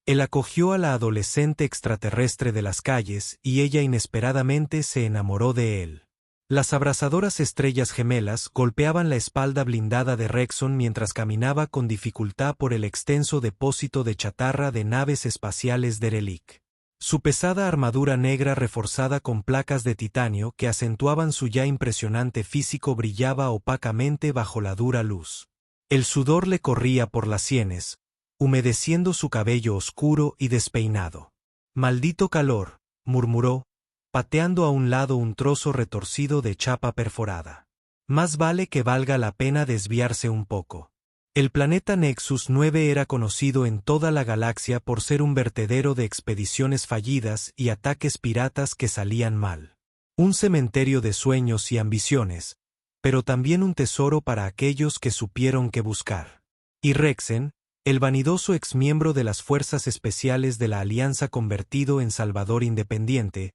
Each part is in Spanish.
Él acogió a la adolescente extraterrestre de las calles y ella inesperadamente se enamoró de él. Las abrasadoras estrellas gemelas golpeaban la espalda blindada de Rexon mientras caminaba con dificultad por el extenso depósito de chatarra de naves espaciales de Relic. Su pesada armadura negra reforzada con placas de titanio que acentuaban su ya impresionante físico brillaba opacamente bajo la dura luz. El sudor le corría por las sienes, humedeciendo su cabello oscuro y despeinado. «Maldito calor», murmuró, pateando a un lado un trozo retorcido de chapa perforada. «Más vale que valga la pena desviarse un poco». El planeta Nexus 9 era conocido en toda la galaxia por ser un vertedero de expediciones fallidas y ataques piratas que salían mal. Un cementerio de sueños y ambiciones, pero también un tesoro para aquellos que supieron qué buscar. Y Rexen, el vanidoso exmiembro de las Fuerzas Especiales de la Alianza convertido en Salvador Independiente,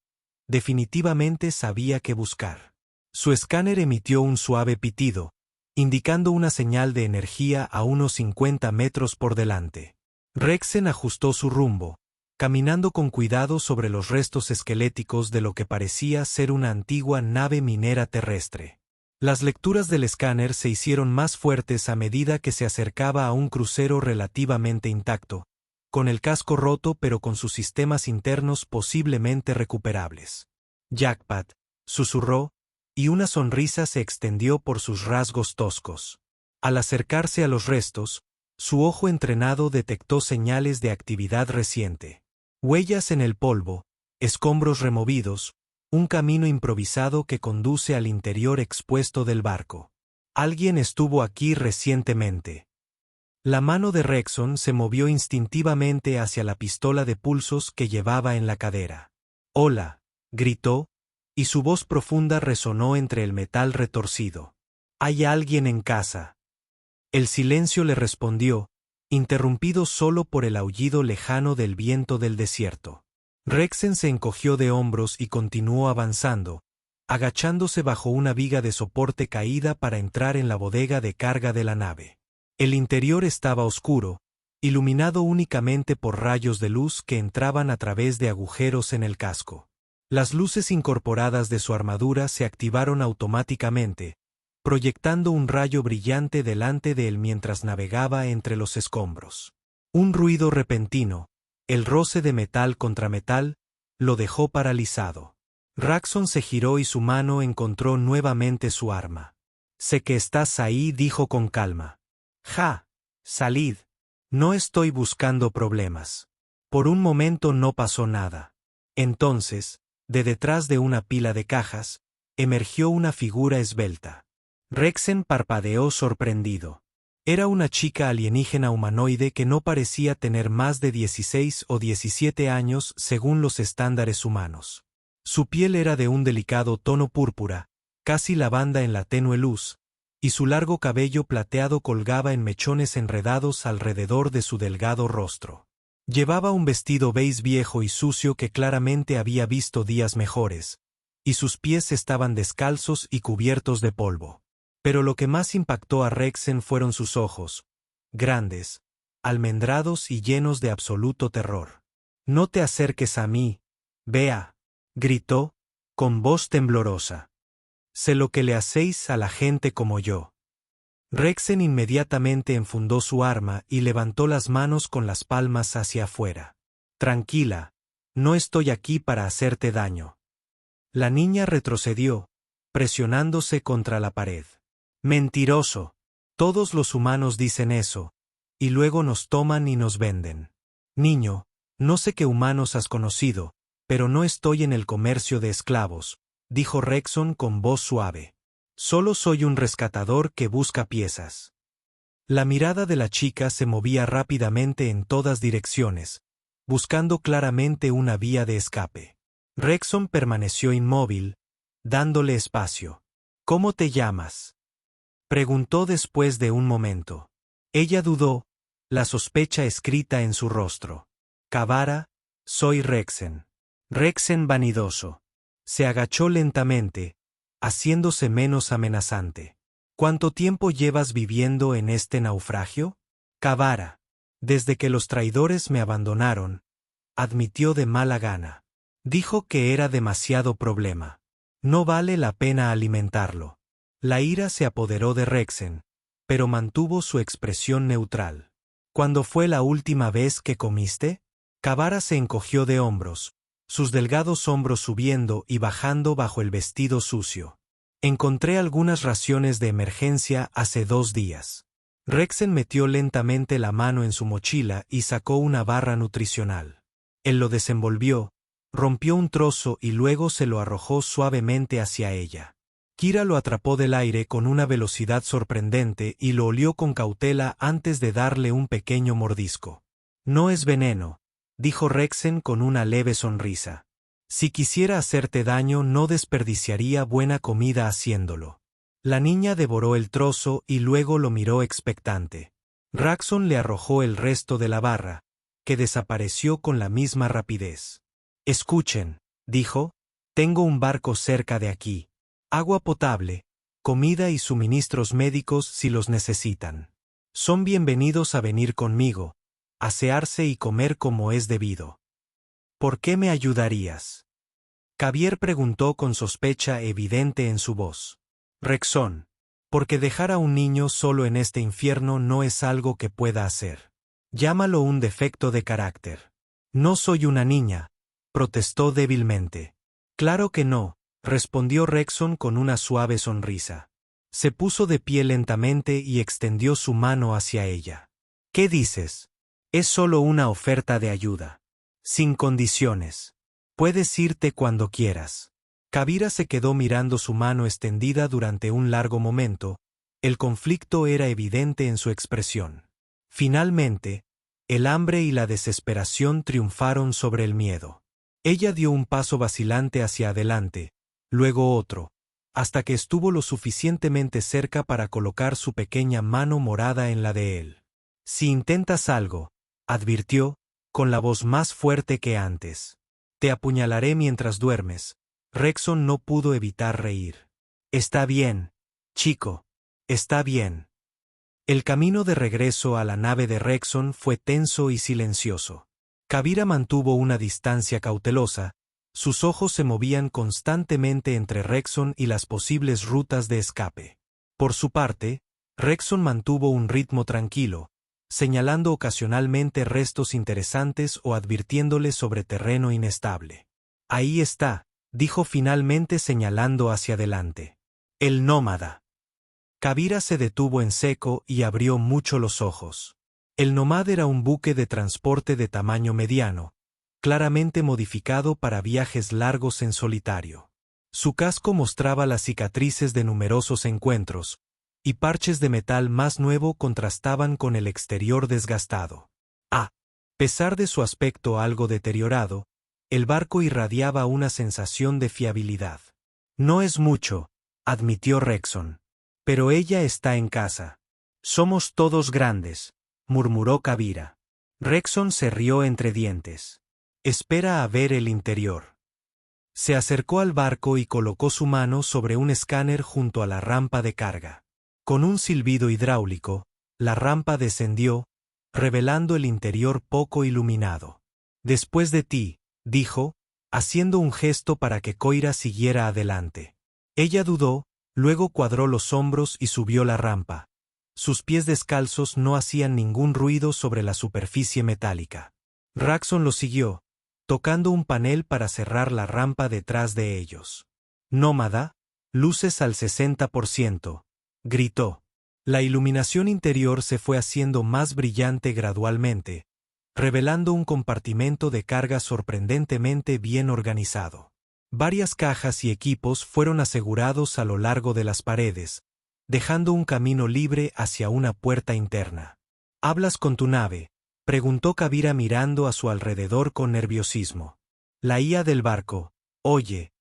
definitivamente sabía qué buscar. Su escáner emitió un suave pitido, indicando una señal de energía a unos 50 metros por delante. Rexen ajustó su rumbo, caminando con cuidado sobre los restos esqueléticos de lo que parecía ser una antigua nave minera terrestre. Las lecturas del escáner se hicieron más fuertes a medida que se acercaba a un crucero relativamente intacto, con el casco roto pero con sus sistemas internos posiblemente recuperables. «Jackpot», susurró, y una sonrisa se extendió por sus rasgos toscos. Al acercarse a los restos, su ojo entrenado detectó señales de actividad reciente. Huellas en el polvo, escombros removidos, un camino improvisado que conduce al interior expuesto del barco. Alguien estuvo aquí recientemente. La mano de Rexon se movió instintivamente hacia la pistola de pulsos que llevaba en la cadera. «Hola», gritó, y su voz profunda resonó entre el metal retorcido. «¿Hay alguien en casa?» El silencio le respondió, interrumpido solo por el aullido lejano del viento del desierto. Rexen se encogió de hombros y continuó avanzando, agachándose bajo una viga de soporte caída para entrar en la bodega de carga de la nave. El interior estaba oscuro, iluminado únicamente por rayos de luz que entraban a través de agujeros en el casco. Las luces incorporadas de su armadura se activaron automáticamente, proyectando un rayo brillante delante de él mientras navegaba entre los escombros. Un ruido repentino, el roce de metal contra metal, lo dejó paralizado. Rexon se giró y su mano encontró nuevamente su arma. «Sé que estás ahí», dijo con calma. «Ja, salid. No estoy buscando problemas». Por un momento no pasó nada. Entonces, de detrás de una pila de cajas, emergió una figura esbelta. Rexen parpadeó sorprendido. Era una chica alienígena humanoide que no parecía tener más de 16 o 17 años según los estándares humanos. Su piel era de un delicado tono púrpura, casi lavanda en la tenue luz, y su largo cabello plateado colgaba en mechones enredados alrededor de su delgado rostro. Llevaba un vestido beige viejo y sucio que claramente había visto días mejores, y sus pies estaban descalzos y cubiertos de polvo. Pero lo que más impactó a Rexen fueron sus ojos, grandes, almendrados y llenos de absoluto terror. «No te acerques a mí, Bea», gritó, con voz temblorosa. «Sé lo que le hacéis a la gente como yo». Rexen inmediatamente enfundó su arma y levantó las manos con las palmas hacia afuera. «Tranquila, no estoy aquí para hacerte daño». La niña retrocedió, presionándose contra la pared. «Mentiroso. Todos los humanos dicen eso, y luego nos toman y nos venden. Niño, no sé qué humanos has conocido, pero no estoy en el comercio de esclavos», dijo Rexon con voz suave. «Solo soy un rescatador que busca piezas». La mirada de la chica se movía rápidamente en todas direcciones, buscando claramente una vía de escape. Rexon permaneció inmóvil, dándole espacio. «¿Cómo te llamas?», preguntó después de un momento. Ella dudó, la sospecha escrita en su rostro. «Kavara, soy Rexen». Rexen vanidoso. Se agachó lentamente, haciéndose menos amenazante. «¿Cuánto tiempo llevas viviendo en este naufragio?». «Kavara». Desde que los traidores me abandonaron, admitió de mala gana. Dijo que era demasiado problema. No vale la pena alimentarlo. La ira se apoderó de Rexen, pero mantuvo su expresión neutral. ¿Cuándo fue la última vez que comiste? Kabara se encogió de hombros, sus delgados hombros subiendo y bajando bajo el vestido sucio. Encontré algunas raciones de emergencia hace 2 días. Rexen metió lentamente la mano en su mochila y sacó una barra nutricional. Él lo desenvolvió, rompió un trozo y luego se lo arrojó suavemente hacia ella. Kira lo atrapó del aire con una velocidad sorprendente y lo olió con cautela antes de darle un pequeño mordisco. No es veneno, dijo Rexen con una leve sonrisa. Si quisiera hacerte daño no desperdiciaría buena comida haciéndolo. La niña devoró el trozo y luego lo miró expectante. Rexon le arrojó el resto de la barra, que desapareció con la misma rapidez. Escuchen, dijo, tengo un barco cerca de aquí. Agua potable, comida y suministros médicos si los necesitan. Son bienvenidos a venir conmigo, asearse y comer como es debido. ¿Por qué me ayudarías? Javier preguntó con sospecha evidente en su voz. Rexon, porque dejar a un niño solo en este infierno no es algo que pueda hacer. Llámalo un defecto de carácter. No soy una niña, protestó débilmente. Claro que no, respondió Rexon con una suave sonrisa. Se puso de pie lentamente y extendió su mano hacia ella. ¿Qué dices? Es solo una oferta de ayuda. Sin condiciones. Puedes irte cuando quieras. Kabira se quedó mirando su mano extendida durante un largo momento. El conflicto era evidente en su expresión. Finalmente, el hambre y la desesperación triunfaron sobre el miedo. Ella dio un paso vacilante hacia adelante, luego otro, hasta que estuvo lo suficientemente cerca para colocar su pequeña mano morada en la de él. Si intentas algo, advirtió, con la voz más fuerte que antes, te apuñalaré mientras duermes. Rexon no pudo evitar reír. Está bien, chico, está bien. El camino de regreso a la nave de Rexon fue tenso y silencioso. Kabira mantuvo una distancia cautelosa. Sus ojos se movían constantemente entre Rexon y las posibles rutas de escape. Por su parte, Rexon mantuvo un ritmo tranquilo, señalando ocasionalmente restos interesantes o advirtiéndole sobre terreno inestable. Ahí está, dijo finalmente señalando hacia adelante. El nómada. Kabira se detuvo en seco y abrió mucho los ojos. El Nomad era un buque de transporte de tamaño mediano, claramente modificado para viajes largos en solitario. Su casco mostraba las cicatrices de numerosos encuentros, y parches de metal más nuevo contrastaban con el exterior desgastado. A pesar de su aspecto algo deteriorado, el barco irradiaba una sensación de fiabilidad. No es mucho, admitió Rexon. Pero ella está en casa. Somos todos grandes, murmuró Kabira. Rexon se rió entre dientes. Espera a ver el interior. Se acercó al barco y colocó su mano sobre un escáner junto a la rampa de carga. Con un silbido hidráulico, la rampa descendió, revelando el interior poco iluminado. Después de ti, dijo, haciendo un gesto para que Koira siguiera adelante. Ella dudó, luego cuadró los hombros y subió la rampa. Sus pies descalzos no hacían ningún ruido sobre la superficie metálica. Rexon lo siguió, tocando un panel para cerrar la rampa detrás de ellos. Nómada, luces al 60%, gritó. La iluminación interior se fue haciendo más brillante gradualmente, revelando un compartimento de carga sorprendentemente bien organizado. Varias cajas y equipos fueron asegurados a lo largo de las paredes, dejando un camino libre hacia una puerta interna. ¿Hablas con tu nave?, preguntó Kabira mirando a su alrededor con nerviosismo. La IA del barco, oye,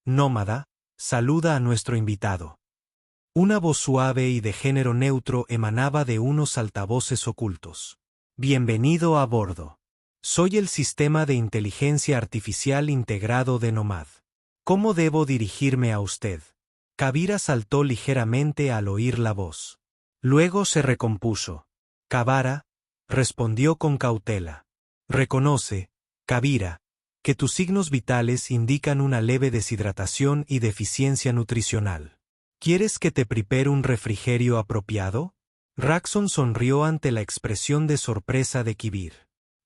nómada, saluda a nuestro invitado. Una voz suave y de género neutro emanaba de unos altavoces ocultos. Bienvenido a bordo. Soy el sistema de inteligencia artificial integrado de Nomad. ¿Cómo debo dirigirme a usted? Kabira saltó ligeramente al oír la voz. Luego se recompuso. Kabara, respondió con cautela. Reconoce, Kavira, que tus signos vitales indican una leve deshidratación y deficiencia nutricional. ¿Quieres que te prepare un refrigerio apropiado? Raxon sonrió ante la expresión de sorpresa de Kibir.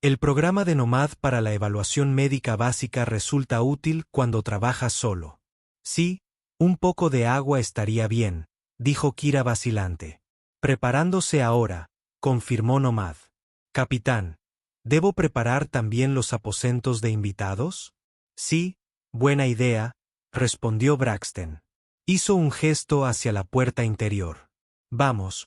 El programa de Nomad para la evaluación médica básica resulta útil cuando trabajas solo. Sí, un poco de agua estaría bien, dijo Kira vacilante. Preparándose ahora, confirmó Nomad. Capitán, ¿debo preparar también los aposentos de invitados? Sí, buena idea, respondió Braxton. Hizo un gesto hacia la puerta interior. Vamos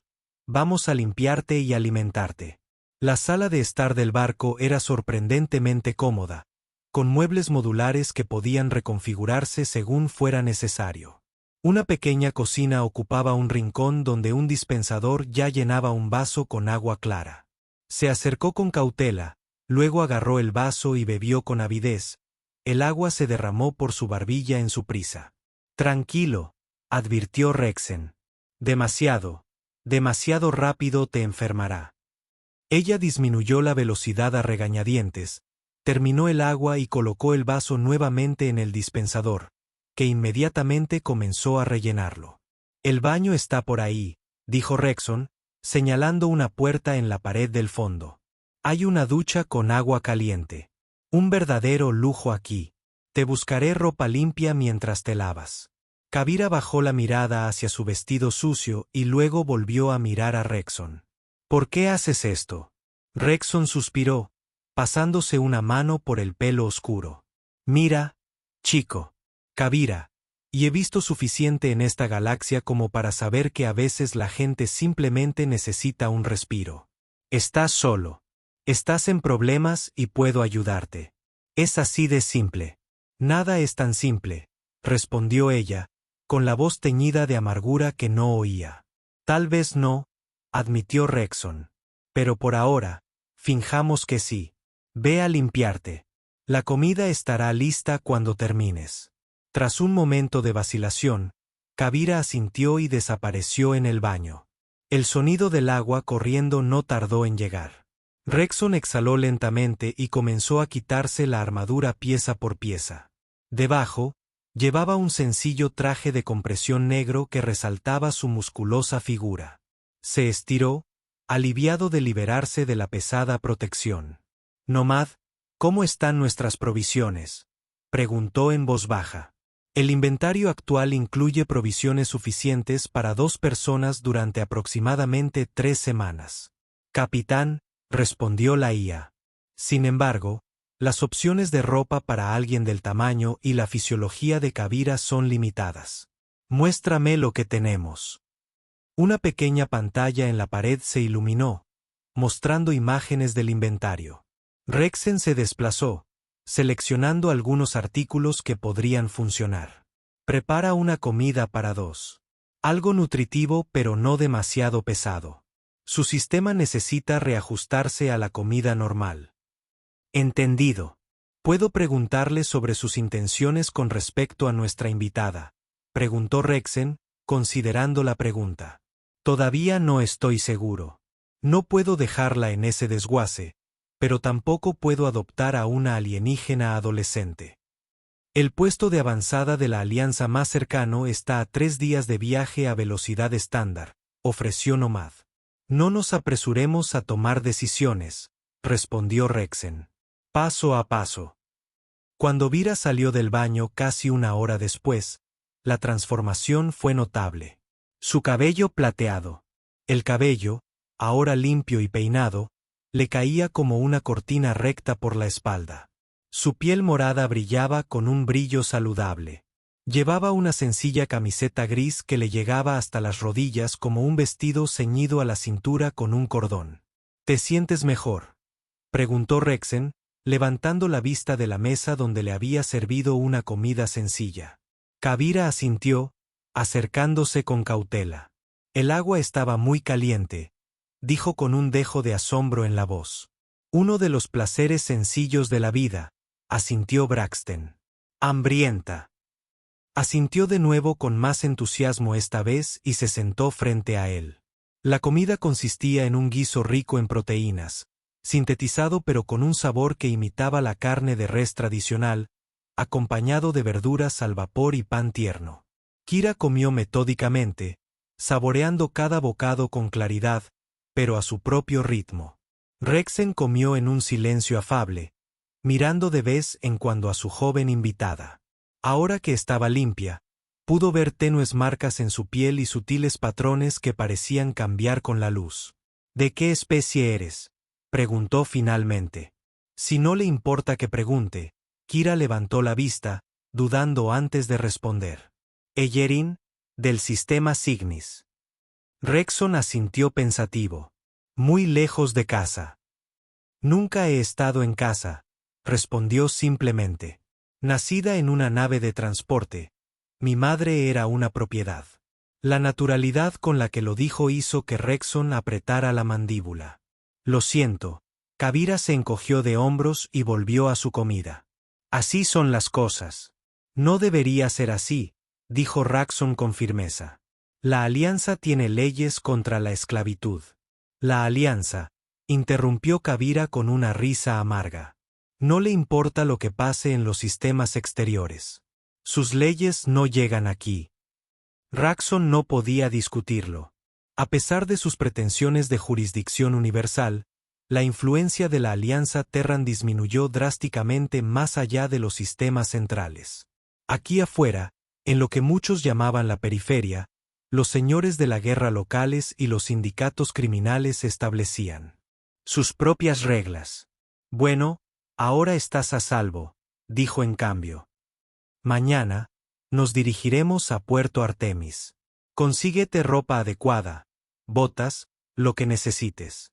a limpiarte y alimentarte. La sala de estar del barco era sorprendentemente cómoda, con muebles modulares que podían reconfigurarse según fuera necesario. Una pequeña cocina ocupaba un rincón donde un dispensador ya llenaba un vaso con agua clara. Se acercó con cautela, luego agarró el vaso y bebió con avidez. El agua se derramó por su barbilla en su prisa. Tranquilo, advirtió Rexen. Demasiado rápido te enfermará. Ella disminuyó la velocidad a regañadientes, terminó el agua y colocó el vaso nuevamente en el dispensador, que inmediatamente comenzó a rellenarlo. El baño está por ahí, dijo Rexon, señalando una puerta en la pared del fondo. Hay una ducha con agua caliente. Un verdadero lujo aquí. Te buscaré ropa limpia mientras te lavas. Kavira bajó la mirada hacia su vestido sucio y luego volvió a mirar a Rexon. ¿Por qué haces esto? Rexon suspiró, pasándose una mano por el pelo oscuro. Mira, chico. Kavira, y he visto suficiente en esta galaxia como para saber que a veces la gente simplemente necesita un respiro. Estás solo. Estás en problemas y puedo ayudarte. Es así de simple. Nada es tan simple, respondió ella, con la voz teñida de amargura que no oía. Tal vez no, admitió Rexon. Pero por ahora, finjamos que sí. Ve a limpiarte. La comida estará lista cuando termines. Tras un momento de vacilación, Kavira asintió y desapareció en el baño. El sonido del agua corriendo no tardó en llegar. Rexon exhaló lentamente y comenzó a quitarse la armadura pieza por pieza. Debajo, llevaba un sencillo traje de compresión negro que resaltaba su musculosa figura. Se estiró, aliviado de liberarse de la pesada protección. Nomad, ¿cómo están nuestras provisiones?, preguntó en voz baja. El inventario actual incluye provisiones suficientes para 2 personas durante aproximadamente 3 semanas. Capitán, respondió la IA. Sin embargo, las opciones de ropa para alguien del tamaño y la fisiología de Kavira son limitadas. Muéstrame lo que tenemos. Una pequeña pantalla en la pared se iluminó, mostrando imágenes del inventario. Rexen se desplazó, seleccionando algunos artículos que podrían funcionar. Prepara una comida para 2. Algo nutritivo pero no demasiado pesado. Su sistema necesita reajustarse a la comida normal. Entendido. ¿Puedo preguntarle sobre sus intenciones con respecto a nuestra invitada?, preguntó Rexen, considerando la pregunta. Todavía no estoy seguro. No puedo dejarla en ese desguace, pero tampoco puedo adoptar a una alienígena adolescente. El puesto de avanzada de la alianza más cercano está a 3 días de viaje a velocidad estándar, ofreció Nomad. No nos apresuremos a tomar decisiones, respondió Rexen. Paso a paso. Cuando Vira salió del baño casi 1 hora después, la transformación fue notable. Su cabello plateado. El cabello, ahora limpio y peinado, le caía como una cortina recta por la espalda. Su piel morada brillaba con un brillo saludable. Llevaba una sencilla camiseta gris que le llegaba hasta las rodillas como un vestido ceñido a la cintura con un cordón. ¿Te sientes mejor?, preguntó Rexen, levantando la vista de la mesa donde le había servido una comida sencilla. Kavira asintió, acercándose con cautela. El agua estaba muy caliente, dijo con un dejo de asombro en la voz. Uno de los placeres sencillos de la vida, asintió Braxton. Hambrienta. Asintió de nuevo con más entusiasmo esta vez y se sentó frente a él. La comida consistía en un guiso rico en proteínas, sintetizado pero con un sabor que imitaba la carne de res tradicional, acompañado de verduras al vapor y pan tierno. Kira comió metódicamente, saboreando cada bocado con claridad, pero a su propio ritmo. Rexen comió en un silencio afable, mirando de vez en cuando a su joven invitada. Ahora que estaba limpia, pudo ver tenues marcas en su piel y sutiles patrones que parecían cambiar con la luz. ¿De qué especie eres?, preguntó finalmente. Si no le importa que pregunte, Kira levantó la vista, dudando antes de responder. Eyerin, del sistema Cygnus. Rexon asintió pensativo. Muy lejos de casa. Nunca he estado en casa, respondió simplemente. Nacida en una nave de transporte, mi madre era una propiedad. La naturalidad con la que lo dijo hizo que Rexon apretara la mandíbula. Lo siento. Kabira se encogió de hombros y volvió a su comida. Así son las cosas. No debería ser así, dijo Rexon con firmeza. La Alianza tiene leyes contra la esclavitud. La Alianza, interrumpió Kabira con una risa amarga. No le importa lo que pase en los sistemas exteriores. Sus leyes no llegan aquí. Rexon no podía discutirlo. A pesar de sus pretensiones de jurisdicción universal, la influencia de la Alianza Terran disminuyó drásticamente más allá de los sistemas centrales. Aquí afuera, en lo que muchos llamaban la periferia, los señores de la guerra locales y los sindicatos criminales establecían sus propias reglas. Bueno, ahora estás a salvo, dijo en cambio. Mañana, nos dirigiremos a Puerto Artemis. Consíguete ropa adecuada, botas, lo que necesites.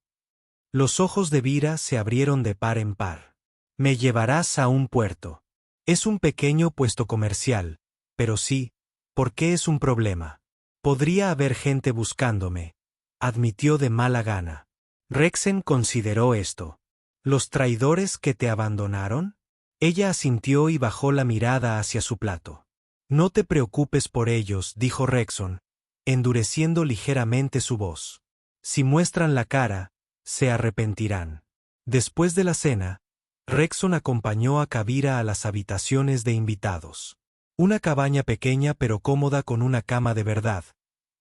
Los ojos de Vira se abrieron de par en par. Me llevarás a un puerto. Es un pequeño puesto comercial, pero sí, ¿por qué es un problema? Podría haber gente buscándome, admitió de mala gana. Rexen consideró esto. ¿Los traidores que te abandonaron? Ella asintió y bajó la mirada hacia su plato. No te preocupes por ellos, dijo Rexon, endureciendo ligeramente su voz. Si muestran la cara, se arrepentirán. Después de la cena, Rexon acompañó a Kabira a las habitaciones de invitados. Una cabaña pequeña pero cómoda con una cama de verdad.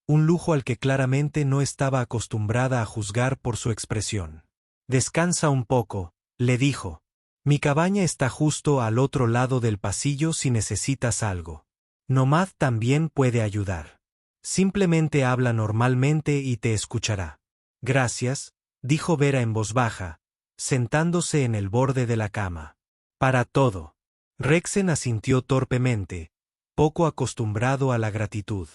Un lujo al que claramente no estaba acostumbrada a juzgar por su expresión. Descansa un poco, le dijo. Mi cabaña está justo al otro lado del pasillo si necesitas algo. Nomad también puede ayudar. Simplemente habla normalmente y te escuchará. Gracias, dijo Vera en voz baja, sentándose en el borde de la cama. Para todo. Rexen asintió torpemente, poco acostumbrado a la gratitud.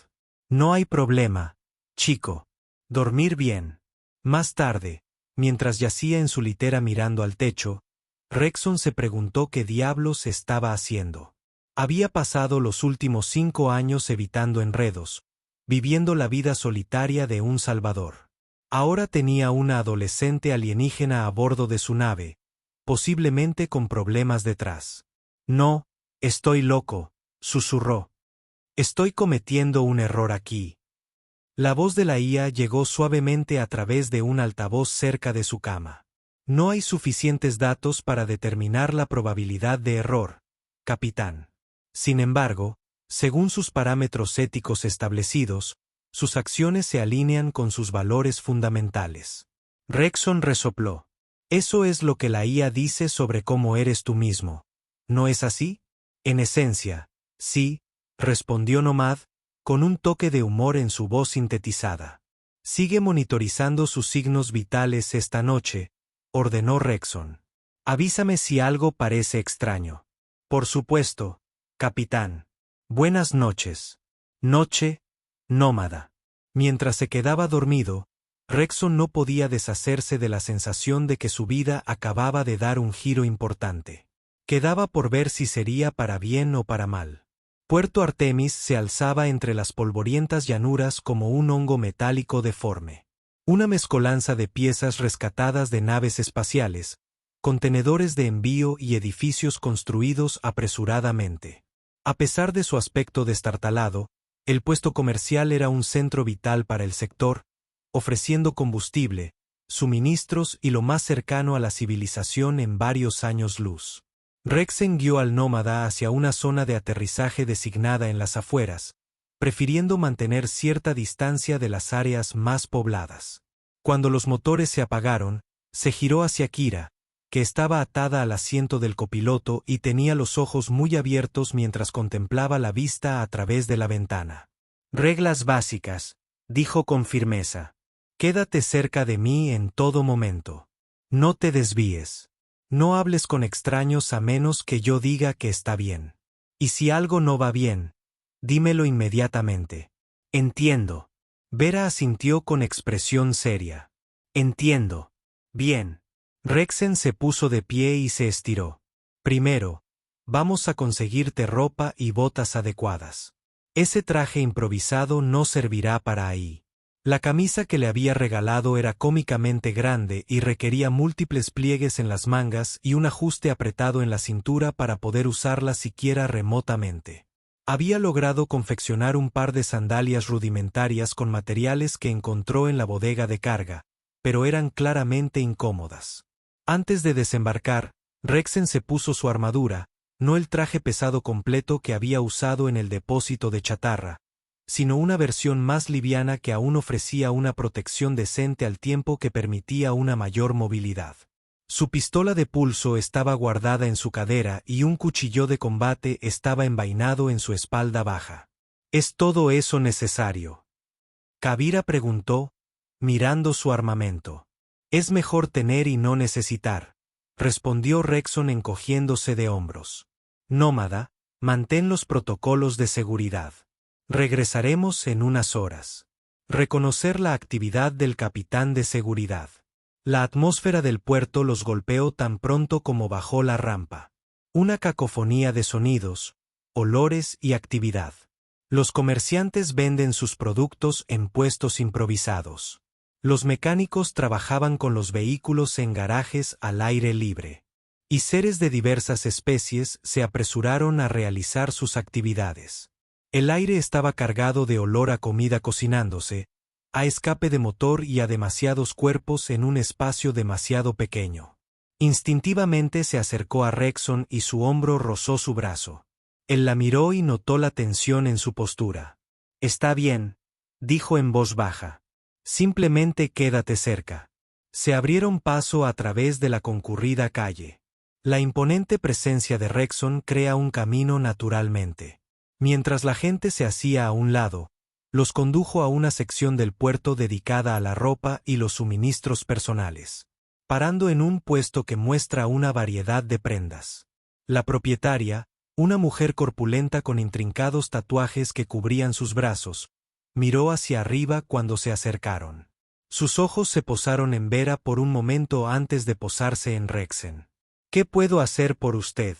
No hay problema, chico. Dormir bien. Más tarde, mientras yacía en su litera mirando al techo, Rexon se preguntó qué diablos estaba haciendo. Había pasado los últimos 5 años evitando enredos, viviendo la vida solitaria de un salvador. Ahora tenía una adolescente alienígena a bordo de su nave, posiblemente con problemas detrás. No, estoy loco, susurró. Estoy cometiendo un error aquí. La voz de la IA llegó suavemente a través de un altavoz cerca de su cama. No hay suficientes datos para determinar la probabilidad de error, capitán. Sin embargo, según sus parámetros éticos establecidos, sus acciones se alinean con sus valores fundamentales. Rexon resopló. Eso es lo que la IA dice sobre cómo eres tú mismo. ¿No es así? En esencia, sí, respondió Nomad, con un toque de humor en su voz sintetizada. Sigue monitorizando sus signos vitales esta noche, ordenó Rexon. Avísame si algo parece extraño. Por supuesto, capitán. Buenas noches. Noche, nómada. Mientras se quedaba dormido, Rexon no podía deshacerse de la sensación de que su vida acababa de dar un giro importante. Quedaba por ver si sería para bien o para mal. Puerto Artemis se alzaba entre las polvorientas llanuras como un hongo metálico deforme. Una mezcolanza de piezas rescatadas de naves espaciales, contenedores de envío y edificios construidos apresuradamente. A pesar de su aspecto destartalado, el puesto comercial era un centro vital para el sector, ofreciendo combustible, suministros y lo más cercano a la civilización en varios años luz. Rexen guió al nómada hacia una zona de aterrizaje designada en las afueras, prefiriendo mantener cierta distancia de las áreas más pobladas. Cuando los motores se apagaron, se giró hacia Kira, que estaba atada al asiento del copiloto y tenía los ojos muy abiertos mientras contemplaba la vista a través de la ventana. «Reglas básicas», dijo con firmeza. «Quédate cerca de mí en todo momento. No te desvíes. No hables con extraños a menos que yo diga que está bien. Y si algo no va bien, dímelo inmediatamente». «Entiendo». Vera asintió con expresión seria. «Entiendo». «Bien». Rexen se puso de pie y se estiró. «Primero, vamos a conseguirte ropa y botas adecuadas. Ese traje improvisado no servirá para ahí». La camisa que le había regalado era cómicamente grande y requería múltiples pliegues en las mangas y un ajuste apretado en la cintura para poder usarla siquiera remotamente. Había logrado confeccionar un par de sandalias rudimentarias con materiales que encontró en la bodega de carga, pero eran claramente incómodas. Antes de desembarcar, Rexen se puso su armadura, no el traje pesado completo que había usado en el depósito de chatarra, sino una versión más liviana que aún ofrecía una protección decente al tiempo que permitía una mayor movilidad. Su pistola de pulso estaba guardada en su cadera y un cuchillo de combate estaba envainado en su espalda baja. ¿Es todo eso necesario?, Kavira preguntó, mirando su armamento. «Es mejor tener y no necesitar», respondió Rexon encogiéndose de hombros. «Nómada, mantén los protocolos de seguridad. Regresaremos en unas horas». Reconocer la actividad del capitán de seguridad. La atmósfera del puerto los golpeó tan pronto como bajó la rampa. Una cacofonía de sonidos, olores y actividad. Los comerciantes venden sus productos en puestos improvisados. Los mecánicos trabajaban con los vehículos en garajes al aire libre. Y seres de diversas especies se apresuraron a realizar sus actividades. El aire estaba cargado de olor a comida cocinándose, a escape de motor y a demasiados cuerpos en un espacio demasiado pequeño. Instintivamente se acercó a Rexon y su hombro rozó su brazo. Él la miró y notó la tensión en su postura. «Está bien», dijo en voz baja. «Simplemente quédate cerca». Se abrieron paso a través de la concurrida calle. La imponente presencia de Rexon crea un camino naturalmente. Mientras la gente se hacía a un lado, los condujo a una sección del puerto dedicada a la ropa y los suministros personales, parando en un puesto que muestra una variedad de prendas. La propietaria, una mujer corpulenta con intrincados tatuajes que cubrían sus brazos, miró hacia arriba cuando se acercaron. Sus ojos se posaron en Vera por un momento antes de posarse en Rexen. «¿Qué puedo hacer por usted,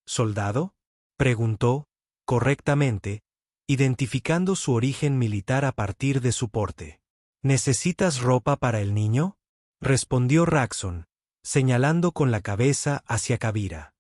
soldado?», preguntó, correctamente, identificando su origen militar a partir de su porte. «¿Necesitas ropa para el niño?», respondió Rexon, señalando con la cabeza hacia Kavira.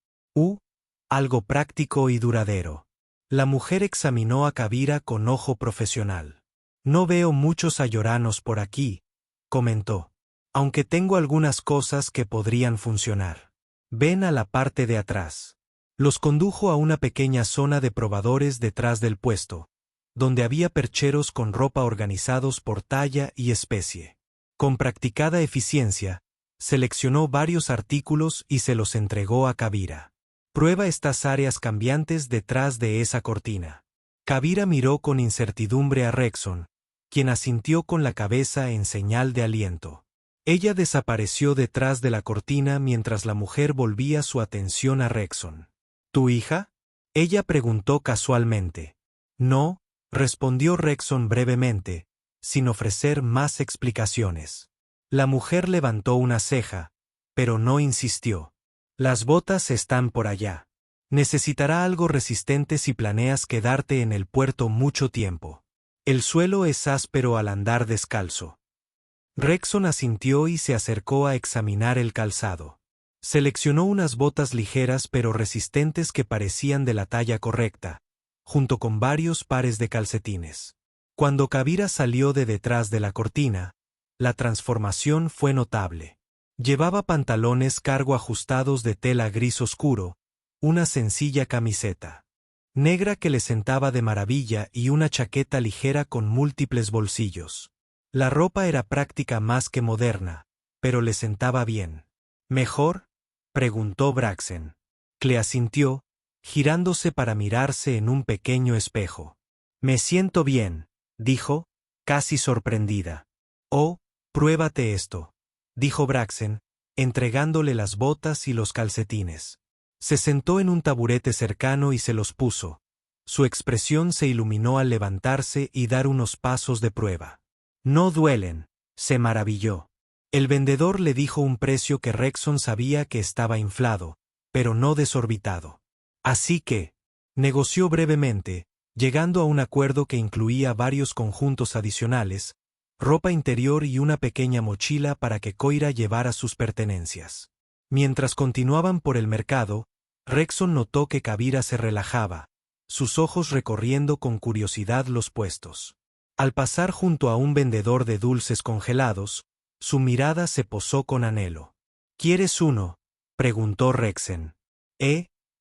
Algo práctico y duradero». La mujer examinó a Kavira con ojo profesional. «No veo muchos ayoranos por aquí», comentó, «aunque tengo algunas cosas que podrían funcionar. Ven a la parte de atrás». Los condujo a una pequeña zona de probadores detrás del puesto, donde había percheros con ropa organizados por talla y especie. Con practicada eficiencia, seleccionó varios artículos y se los entregó a Kavira. «Prueba estas áreas cambiantes detrás de esa cortina». Kavira miró con incertidumbre a Rexon, quien asintió con la cabeza en señal de aliento. Ella desapareció detrás de la cortina mientras la mujer volvía su atención a Rexon. «¿Tu hija?», ella preguntó casualmente. «No», respondió Rexon brevemente, sin ofrecer más explicaciones. La mujer levantó una ceja, pero no insistió. «Las botas están por allá. Necesitará algo resistente si planeas quedarte en el puerto mucho tiempo. El suelo es áspero al andar descalzo». Rexon asintió y se acercó a examinar el calzado. Seleccionó unas botas ligeras pero resistentes que parecían de la talla correcta, junto con varios pares de calcetines. Cuando Kavira salió de detrás de la cortina, la transformación fue notable. Llevaba pantalones cargo ajustados de tela gris oscuro, una sencilla camiseta negra que le sentaba de maravilla y una chaqueta ligera con múltiples bolsillos. La ropa era práctica más que moderna, pero le sentaba bien. ¿Mejor?, preguntó Braxen. Clea asintió, girándose para mirarse en un pequeño espejo. Me siento bien, dijo, casi sorprendida. Oh, pruébate esto, dijo Braxen, entregándole las botas y los calcetines. Se sentó en un taburete cercano y se los puso. Su expresión se iluminó al levantarse y dar unos pasos de prueba. No duelen, se maravilló. El vendedor le dijo un precio que Rexon sabía que estaba inflado, pero no desorbitado. Así que, negoció brevemente, llegando a un acuerdo que incluía varios conjuntos adicionales, ropa interior y una pequeña mochila para que Koira llevara sus pertenencias. Mientras continuaban por el mercado, Rexon notó que Kavira se relajaba, sus ojos recorriendo con curiosidad los puestos. Al pasar junto a un vendedor de dulces congelados, su mirada se posó con anhelo. ¿Quieres uno?, preguntó Rexen.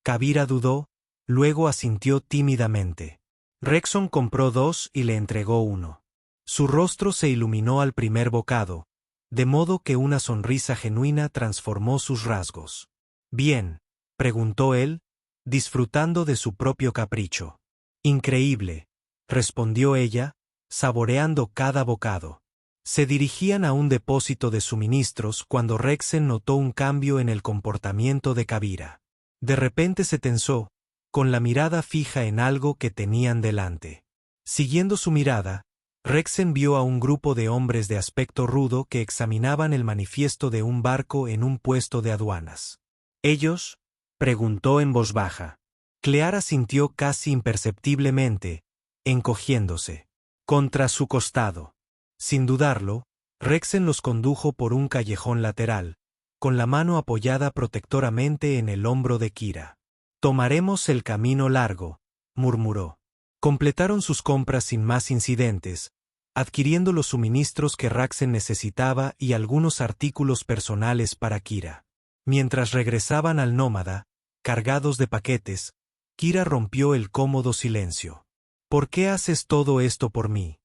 Kavira dudó, luego asintió tímidamente. Rexon compró dos y le entregó uno. Su rostro se iluminó al primer bocado, de modo que una sonrisa genuina transformó sus rasgos. «Bien», preguntó él, disfrutando de su propio capricho. «Increíble», respondió ella, saboreando cada bocado. Se dirigían a un depósito de suministros cuando Rexen notó un cambio en el comportamiento de Kavira. De repente se tensó, con la mirada fija en algo que tenían delante. Siguiendo su mirada, Rexen vio a un grupo de hombres de aspecto rudo que examinaban el manifiesto de un barco en un puesto de aduanas. ¿Ellos?, preguntó en voz baja. Cleara sintió casi imperceptiblemente, encogiéndose. Contra su costado. Sin dudarlo, Rexen los condujo por un callejón lateral, con la mano apoyada protectoramente en el hombro de Kira. «Tomaremos el camino largo», murmuró. Completaron sus compras sin más incidentes, adquiriendo los suministros que Rexen necesitaba y algunos artículos personales para Kira. Mientras regresaban al nómada, cargados de paquetes, Kira rompió el cómodo silencio. «¿Por qué haces todo esto por mí?»,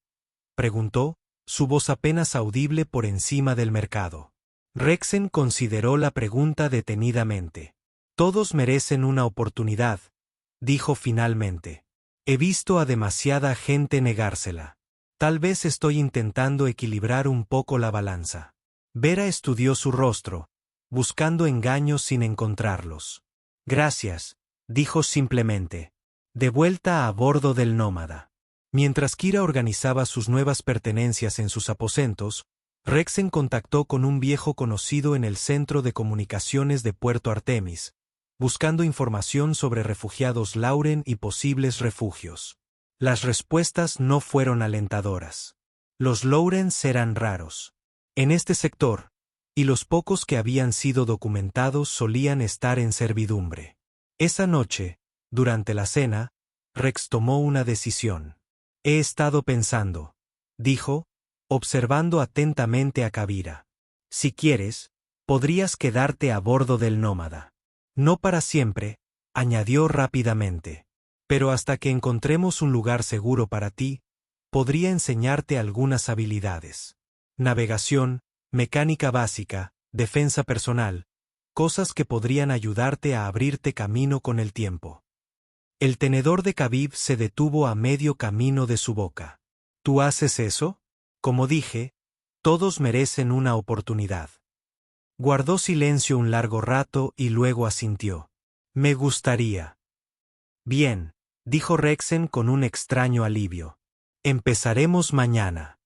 preguntó, su voz apenas audible por encima del mercado. Rexen consideró la pregunta detenidamente. «Todos merecen una oportunidad», dijo finalmente. «He visto a demasiada gente negársela. Tal vez estoy intentando equilibrar un poco la balanza». Vera estudió su rostro, buscando engaños sin encontrarlos. «Gracias», dijo simplemente. De vuelta a bordo del nómada. Mientras Kira organizaba sus nuevas pertenencias en sus aposentos, Rexen contactó con un viejo conocido en el centro de comunicaciones de Puerto Artemis, buscando información sobre refugiados Lauren y posibles refugios. Las respuestas no fueron alentadoras. Los Laurens eran raros en este sector, y los pocos que habían sido documentados solían estar en servidumbre. Esa noche, durante la cena, Rex tomó una decisión. «He estado pensando», dijo, observando atentamente a Kavira. «Si quieres, podrías quedarte a bordo del nómada. No para siempre», añadió rápidamente. «Pero hasta que encontremos un lugar seguro para ti, podría enseñarte algunas habilidades. Navegación, mecánica básica, defensa personal, cosas que podrían ayudarte a abrirte camino con el tiempo». El tenedor de Khabib se detuvo a medio camino de su boca. «¿Tú haces eso?». «Como dije, todos merecen una oportunidad». Guardó silencio un largo rato y luego asintió. «Me gustaría». «Bien», dijo Rexen con un extraño alivio. «Empezaremos mañana».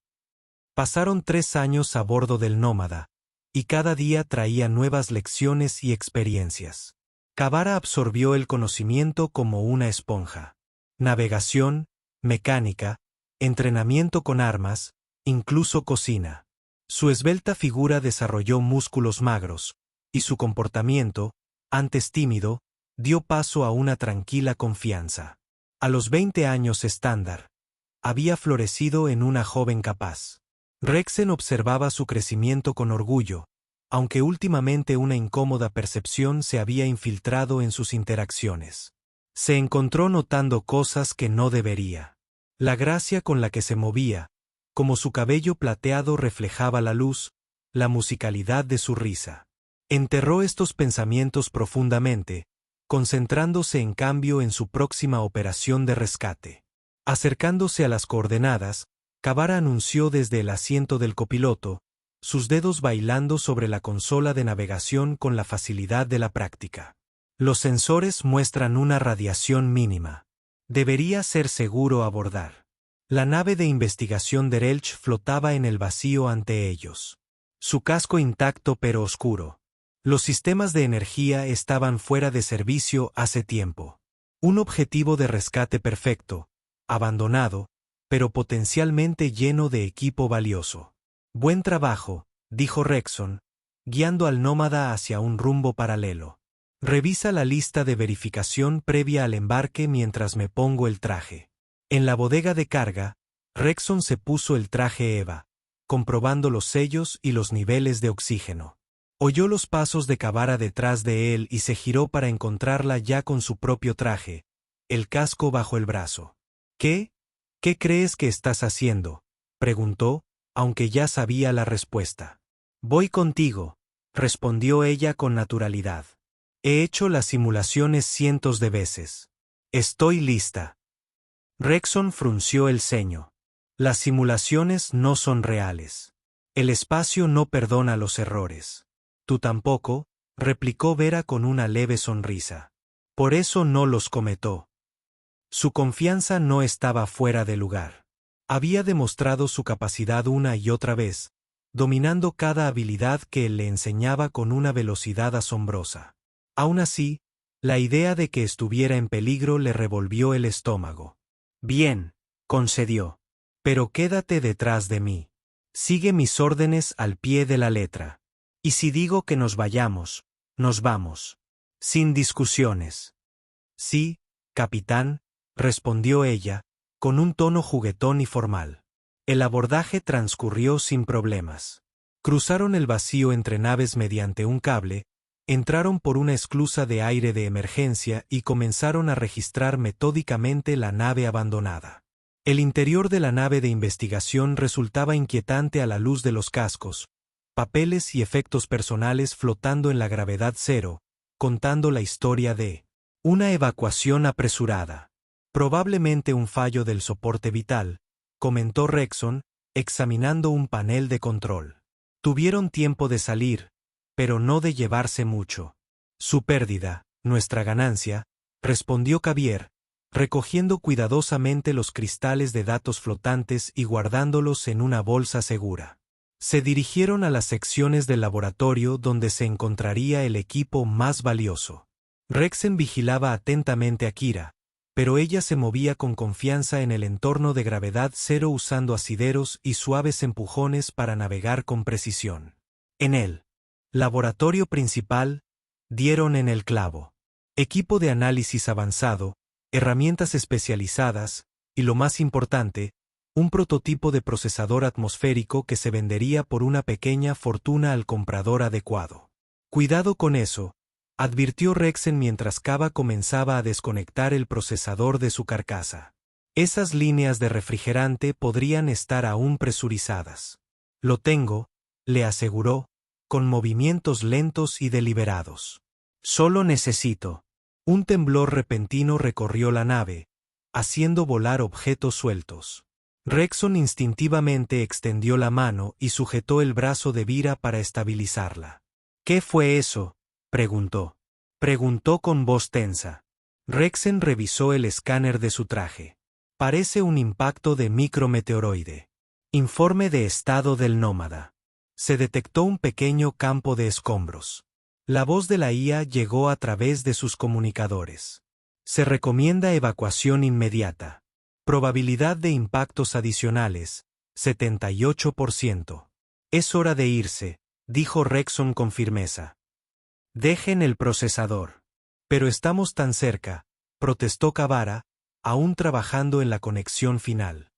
Pasaron 3 años a bordo del nómada, y cada día traía nuevas lecciones y experiencias. Kavira absorbió el conocimiento como una esponja. Navegación, mecánica, entrenamiento con armas, incluso cocina. Su esbelta figura desarrolló músculos magros, y su comportamiento, antes tímido, dio paso a una tranquila confianza. A los 20 años estándar, había florecido en una joven capaz. Rexen observaba su crecimiento con orgullo, aunque últimamente una incómoda percepción se había infiltrado en sus interacciones. Se encontró notando cosas que no debería. La gracia con la que se movía, como su cabello plateado reflejaba la luz, la musicalidad de su risa. Enterró estos pensamientos profundamente, concentrándose en cambio en su próxima operación de rescate. Acercándose a las coordenadas, Kabara anunció desde el asiento del copiloto, sus dedos bailando sobre la consola de navegación con la facilidad de la práctica. Los sensores muestran una radiación mínima. Debería ser seguro abordar. La nave de investigación de Relch flotaba en el vacío ante ellos. Su casco intacto pero oscuro. Los sistemas de energía estaban fuera de servicio hace tiempo. Un objetivo de rescate perfecto, abandonado, pero potencialmente lleno de equipo valioso. Buen trabajo, dijo Rexon, guiando al nómada hacia un rumbo paralelo. Revisa la lista de verificación previa al embarque mientras me pongo el traje. En la bodega de carga, Rexon se puso el traje EVA, comprobando los sellos y los niveles de oxígeno. Oyó los pasos de Kabara detrás de él y se giró para encontrarla ya con su propio traje, el casco bajo el brazo. ¿Qué? ¿Qué crees que estás haciendo?, preguntó, aunque ya sabía la respuesta. Voy contigo, respondió ella con naturalidad. He hecho las simulaciones cientos de veces. Estoy lista. Rexon frunció el ceño. Las simulaciones no son reales. El espacio no perdona los errores. Tú tampoco, replicó Vera con una leve sonrisa. Por eso no los cometó. Su confianza no estaba fuera de lugar. Había demostrado su capacidad una y otra vez, dominando cada habilidad que él le enseñaba con una velocidad asombrosa. Aún así, la idea de que estuviera en peligro le revolvió el estómago. Bien, concedió. Pero quédate detrás de mí. Sigue mis órdenes al pie de la letra. Y si digo que nos vayamos, nos vamos. Sin discusiones. Sí, capitán, respondió ella, con un tono juguetón y formal. El abordaje transcurrió sin problemas. Cruzaron el vacío entre naves mediante un cable, entraron por una esclusa de aire de emergencia y comenzaron a registrar metódicamente la nave abandonada. El interior de la nave de investigación resultaba inquietante a la luz de los cascos, papeles y efectos personales flotando en la gravedad cero, contando la historia de una evacuación apresurada. Probablemente un fallo del soporte vital, comentó Rexon, examinando un panel de control. Tuvieron tiempo de salir, pero no de llevarse mucho. Su pérdida, nuestra ganancia, respondió Xavier, recogiendo cuidadosamente los cristales de datos flotantes y guardándolos en una bolsa segura. Se dirigieron a las secciones del laboratorio donde se encontraría el equipo más valioso. Rexen vigilaba atentamente a Kira, pero ella se movía con confianza en el entorno de gravedad cero usando asideros y suaves empujones para navegar con precisión. En el laboratorio principal, dieron en el clavo. Equipo de análisis avanzado, herramientas especializadas, y lo más importante, un prototipo de procesador atmosférico que se vendería por una pequeña fortuna al comprador adecuado. Cuidado con eso, advirtió Rexen mientras Kaba comenzaba a desconectar el procesador de su carcasa. Esas líneas de refrigerante podrían estar aún presurizadas. Lo tengo, le aseguró, con movimientos lentos y deliberados. Solo necesito. Un temblor repentino recorrió la nave, haciendo volar objetos sueltos. Rexon instintivamente extendió la mano y sujetó el brazo de Vira para estabilizarla. ¿Qué fue eso?, preguntó. Preguntó con voz tensa. Rexen revisó el escáner de su traje. Parece un impacto de micrometeoroide. Informe de estado del nómada. Se detectó un pequeño campo de escombros. La voz de la IA llegó a través de sus comunicadores. Se recomienda evacuación inmediata. Probabilidad de impactos adicionales, 78%. Es hora de irse, dijo Rexon con firmeza. Dejen el procesador. Pero estamos tan cerca, protestó Kabara, aún trabajando en la conexión final.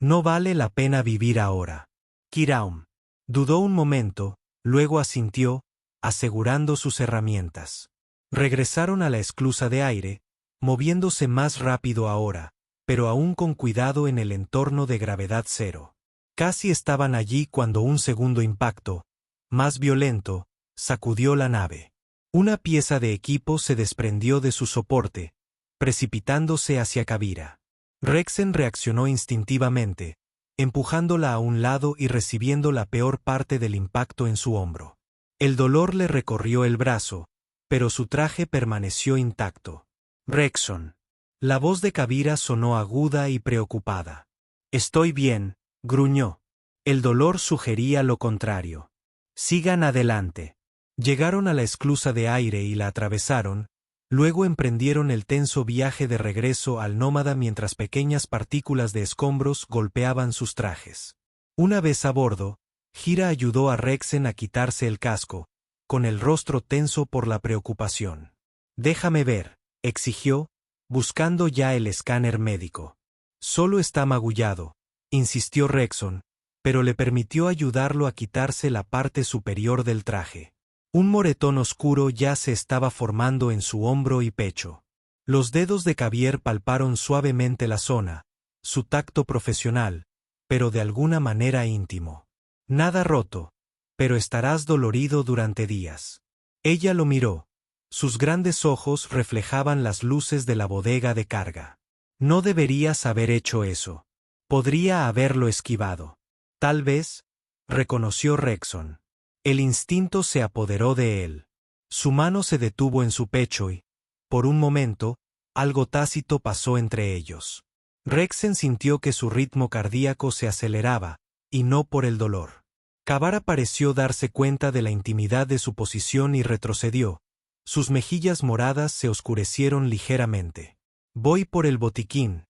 No vale la pena vivir ahora. Kiraum. Dudó un momento, luego asintió, asegurando sus herramientas. Regresaron a la esclusa de aire, moviéndose más rápido ahora, pero aún con cuidado en el entorno de gravedad cero. Casi estaban allí cuando un segundo impacto, más violento, sacudió la nave. Una pieza de equipo se desprendió de su soporte, precipitándose hacia Kavira. Rexen reaccionó instintivamente, empujándola a un lado y recibiendo la peor parte del impacto en su hombro. El dolor le recorrió el brazo, pero su traje permaneció intacto. Rexon. La voz de Kavira sonó aguda y preocupada. Estoy bien, gruñó. El dolor sugería lo contrario. Sigan adelante. Llegaron a la esclusa de aire y la atravesaron, luego emprendieron el tenso viaje de regreso al nómada mientras pequeñas partículas de escombros golpeaban sus trajes. Una vez a bordo, Gira ayudó a Rexen a quitarse el casco, con el rostro tenso por la preocupación. Déjame ver, exigió, buscando ya el escáner médico. Solo está magullado, insistió Rexon, pero le permitió ayudarlo a quitarse la parte superior del traje. Un moretón oscuro ya se estaba formando en su hombro y pecho. Los dedos de Javier palparon suavemente la zona, su tacto profesional, pero de alguna manera íntimo. Nada roto, pero estarás dolorido durante días. Ella lo miró. Sus grandes ojos reflejaban las luces de la bodega de carga. No deberías haber hecho eso. Podría haberlo esquivado. Tal vez, reconoció Rexon. El instinto se apoderó de él. Su mano se detuvo en su pecho y, por un momento, algo tácito pasó entre ellos. Rexen sintió que su ritmo cardíaco se aceleraba, y no por el dolor. Kavira pareció darse cuenta de la intimidad de su posición y retrocedió. Sus mejillas moradas se oscurecieron ligeramente. Voy por el botiquín,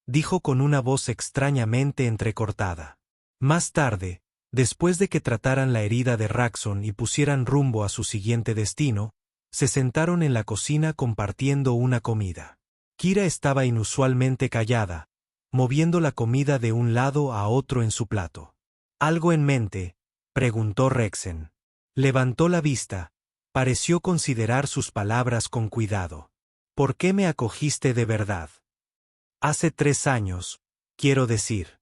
dijo con una voz extrañamente entrecortada. Más tarde, después de que trataran la herida de Rexon y pusieran rumbo a su siguiente destino, se sentaron en la cocina compartiendo una comida. Kira estaba inusualmente callada, moviendo la comida de un lado a otro en su plato. ¿Algo en mente?, preguntó Rexen. Levantó la vista, pareció considerar sus palabras con cuidado. ¿Por qué me acogiste de verdad? Hace 3 años, quiero decir.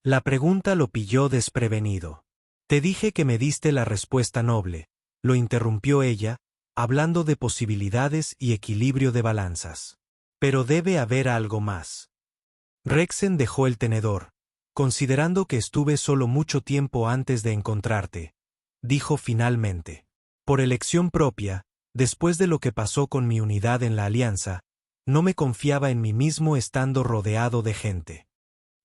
La pregunta lo pilló desprevenido. Te dije que me diste la respuesta noble, lo interrumpió ella, hablando de posibilidades y equilibrio de balanzas. Pero debe haber algo más. Rexen dejó el tenedor, considerando que estuve solo mucho tiempo antes de encontrarte, dijo finalmente. Por elección propia, después de lo que pasó con mi unidad en la Alianza, no me confiaba en mí mismo estando rodeado de gente.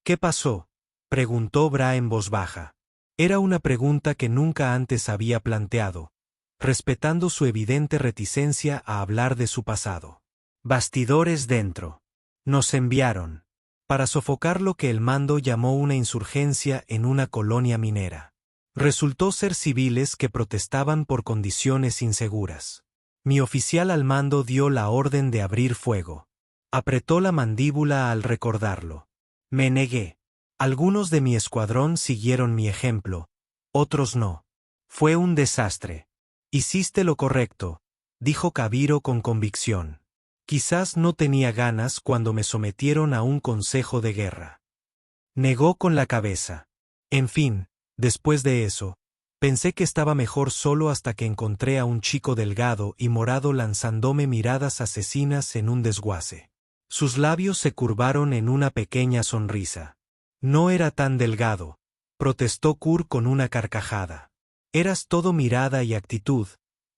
¿Qué pasó?, preguntó Bra en voz baja. Era una pregunta que nunca antes había planteado, respetando su evidente reticencia a hablar de su pasado. Bastidores dentro. Nos enviaron para sofocar lo que el mando llamó una insurgencia en una colonia minera. Resultó ser civiles que protestaban por condiciones inseguras. Mi oficial al mando dio la orden de abrir fuego. Apretó la mandíbula al recordarlo. Me negué. Algunos de mi escuadrón siguieron mi ejemplo, otros no. Fue un desastre. Hiciste lo correcto, dijo Kaviro con convicción. Quizás no tenía ganas cuando me sometieron a un consejo de guerra. Negó con la cabeza. En fin, después de eso, pensé que estaba mejor solo hasta que encontré a un chico delgado y morado lanzándome miradas asesinas en un desguace. Sus labios se curvaron en una pequeña sonrisa. No era tan delgado, protestó Kur con una carcajada. Eras todo mirada y actitud,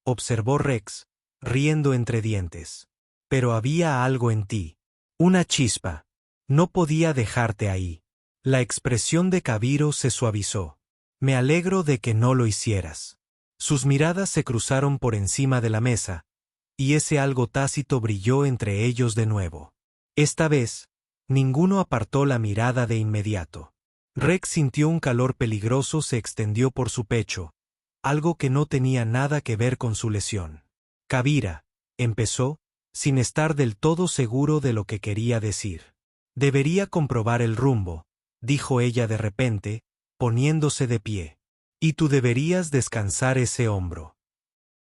observó Rex, riendo entre dientes. Pero había algo en ti. Una chispa. No podía dejarte ahí. La expresión de Kaviro se suavizó. Me alegro de que no lo hicieras. Sus miradas se cruzaron por encima de la mesa, y ese algo tácito brilló entre ellos de nuevo. Esta vez, ninguno apartó la mirada de inmediato. Rex sintió un calor peligroso se extendió por su pecho, algo que no tenía nada que ver con su lesión. Kavira, empezó, sin estar del todo seguro de lo que quería decir. Debería comprobar el rumbo, dijo ella de repente, poniéndose de pie. Y tú deberías descansar ese hombro.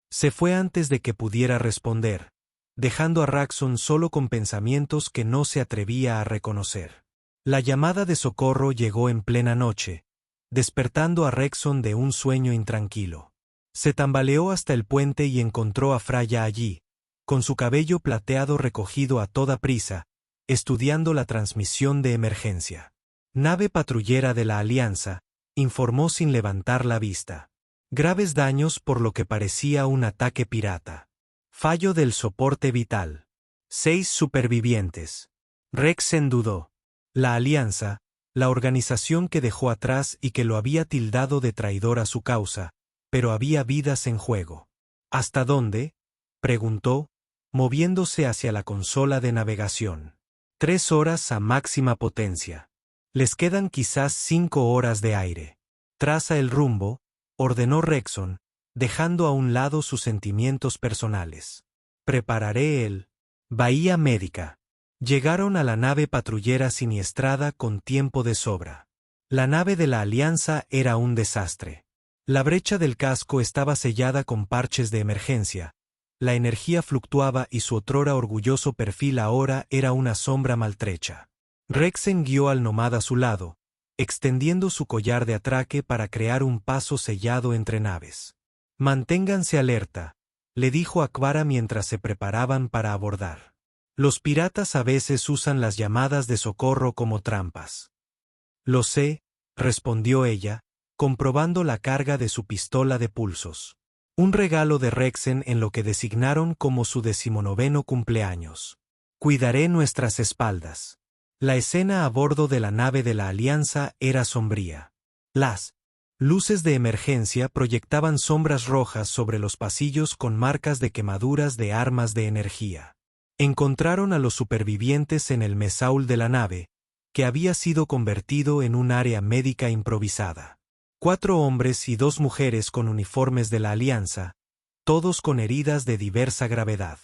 Se fue antes de que pudiera responder, dejando a Raxon solo con pensamientos que no se atrevía a reconocer. La llamada de socorro llegó en plena noche, despertando a Rexon de un sueño intranquilo. Se tambaleó hasta el puente y encontró a Freya allí, con su cabello plateado recogido a toda prisa, estudiando la transmisión de emergencia. Nave patrullera de la Alianza, informó sin levantar la vista. Graves daños por lo que parecía un ataque pirata. Fallo del soporte vital. 6 supervivientes. Rexen dudó. La Alianza, la organización que dejó atrás y que lo había tildado de traidor a su causa, pero había vidas en juego. ¿Hasta dónde?, preguntó, moviéndose hacia la consola de navegación. 3 horas a máxima potencia. Les quedan quizás 5 horas de aire. Traza el rumbo, ordenó Rexon, dejando a un lado sus sentimientos personales. Prepararé el Bahía Médica. Llegaron a la nave patrullera siniestrada con tiempo de sobra. La nave de la Alianza era un desastre. La brecha del casco estaba sellada con parches de emergencia. La energía fluctuaba y su otrora orgulloso perfil ahora era una sombra maltrecha. Rexen guió al nómada a su lado, extendiendo su collar de atraque para crear un paso sellado entre naves. Manténganse alerta, le dijo a Kvara mientras se preparaban para abordar. Los piratas a veces usan las llamadas de socorro como trampas. Lo sé, respondió ella, comprobando la carga de su pistola de pulsos. Un regalo de Rexen en lo que designaron como su 19º cumpleaños. Cuidaré nuestras espaldas. La escena a bordo de la nave de la Alianza era sombría. Las luces de emergencia proyectaban sombras rojas sobre los pasillos con marcas de quemaduras de armas de energía. Encontraron a los supervivientes en el mesaúl de la nave, que había sido convertido en un área médica improvisada. 4 hombres y 2 mujeres con uniformes de la Alianza, todos con heridas de diversa gravedad.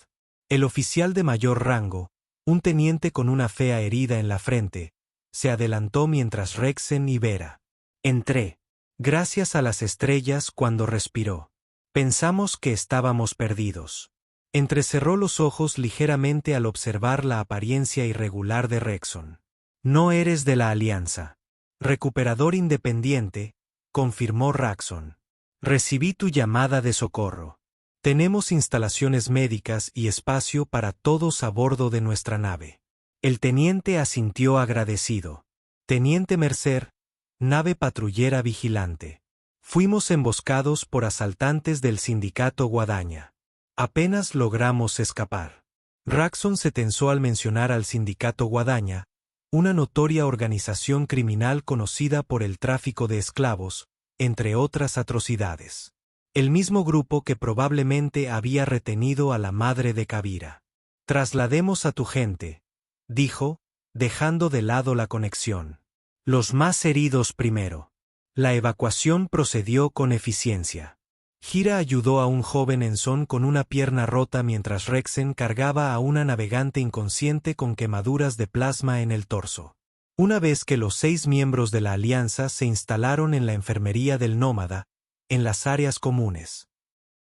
El oficial de mayor rango, un teniente con una fea herida en la frente, se adelantó mientras Rexen y Vera. Entré. Gracias a las estrellas cuando respiró. Pensamos que estábamos perdidos. Entrecerró los ojos ligeramente al observar la apariencia irregular de Rexon. No eres de la Alianza. Recuperador independiente, confirmó Raxon. Recibí tu llamada de socorro. Tenemos instalaciones médicas y espacio para todos a bordo de nuestra nave. El teniente asintió agradecido. Teniente Mercer, nave patrullera vigilante. Fuimos emboscados por asaltantes del sindicato Guadaña. Apenas logramos escapar. Raxon se tensó al mencionar al sindicato Guadaña, una notoria organización criminal conocida por el tráfico de esclavos, entre otras atrocidades. El mismo grupo que probablemente había retenido a la madre de Kavira. Traslademos a tu gente, dijo, dejando de lado la conexión. Los más heridos primero. La evacuación procedió con eficiencia. Gira ayudó a un joven enzón con una pierna rota mientras Rexen cargaba a una navegante inconsciente con quemaduras de plasma en el torso. Una vez que los 6 miembros de la Alianza se instalaron en la enfermería del nómada, en las áreas comunes.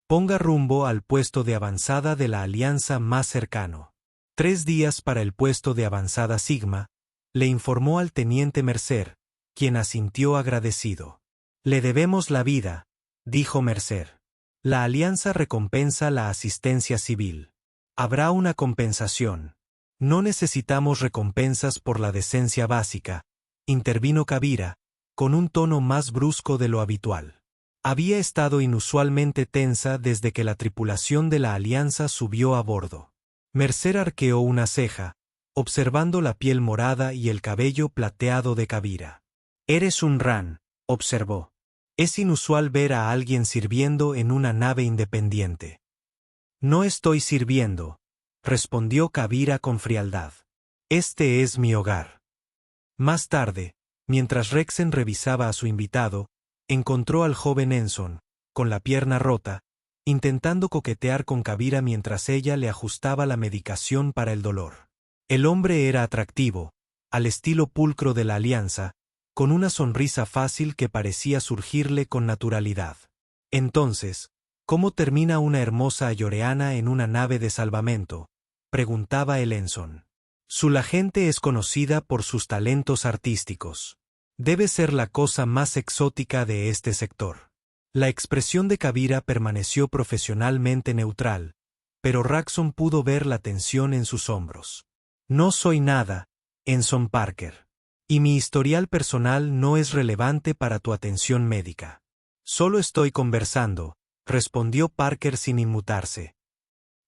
Ponga rumbo al puesto de avanzada de la Alianza más cercano. 3 días para el puesto de avanzada Sigma, le informó al teniente Mercer, quien asintió agradecido. Le debemos la vida, dijo Mercer. La Alianza recompensa la asistencia civil. Habrá una compensación. No necesitamos recompensas por la decencia básica, intervino Kavira, con un tono más brusco de lo habitual. Había estado inusualmente tensa desde que la tripulación de la Alianza subió a bordo. Mercer arqueó una ceja, observando la piel morada y el cabello plateado de Kavira. Eres un ran, observó. Es inusual ver a alguien sirviendo en una nave independiente. No estoy sirviendo, respondió Kavira con frialdad. Este es mi hogar. Más tarde, mientras Rexen revisaba a su invitado, encontró al joven Enson, con la pierna rota, intentando coquetear con Kavira mientras ella le ajustaba la medicación para el dolor. El hombre era atractivo, al estilo pulcro de la Alianza, con una sonrisa fácil que parecía surgirle con naturalidad. Entonces, ¿cómo termina una hermosa ayoreana en una nave de salvamento?, preguntaba el Ensign. La gente es conocida por sus talentos artísticos. Debe ser la cosa más exótica de este sector. La expresión de Kavira permaneció profesionalmente neutral, pero Raxon pudo ver la tensión en sus hombros. No soy nada, Ensign Parker. Y mi historial personal no es relevante para tu atención médica. Solo estoy conversando, respondió Parker sin inmutarse.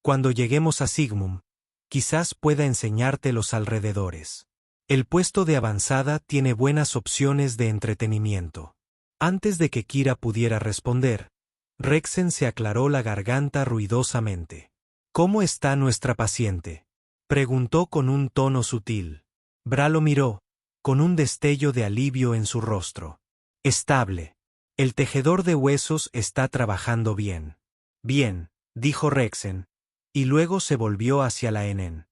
Cuando lleguemos a Sigmund, quizás pueda enseñarte los alrededores. El puesto de avanzada tiene buenas opciones de entretenimiento. Antes de que Kira pudiera responder, Rexen se aclaró la garganta ruidosamente. ¿Cómo está nuestra paciente?, preguntó con un tono sutil. Bra lo miró, con un destello de alivio en su rostro. Estable. El tejedor de huesos está trabajando bien. Bien, dijo Rexen, y luego se volvió hacia la Enen.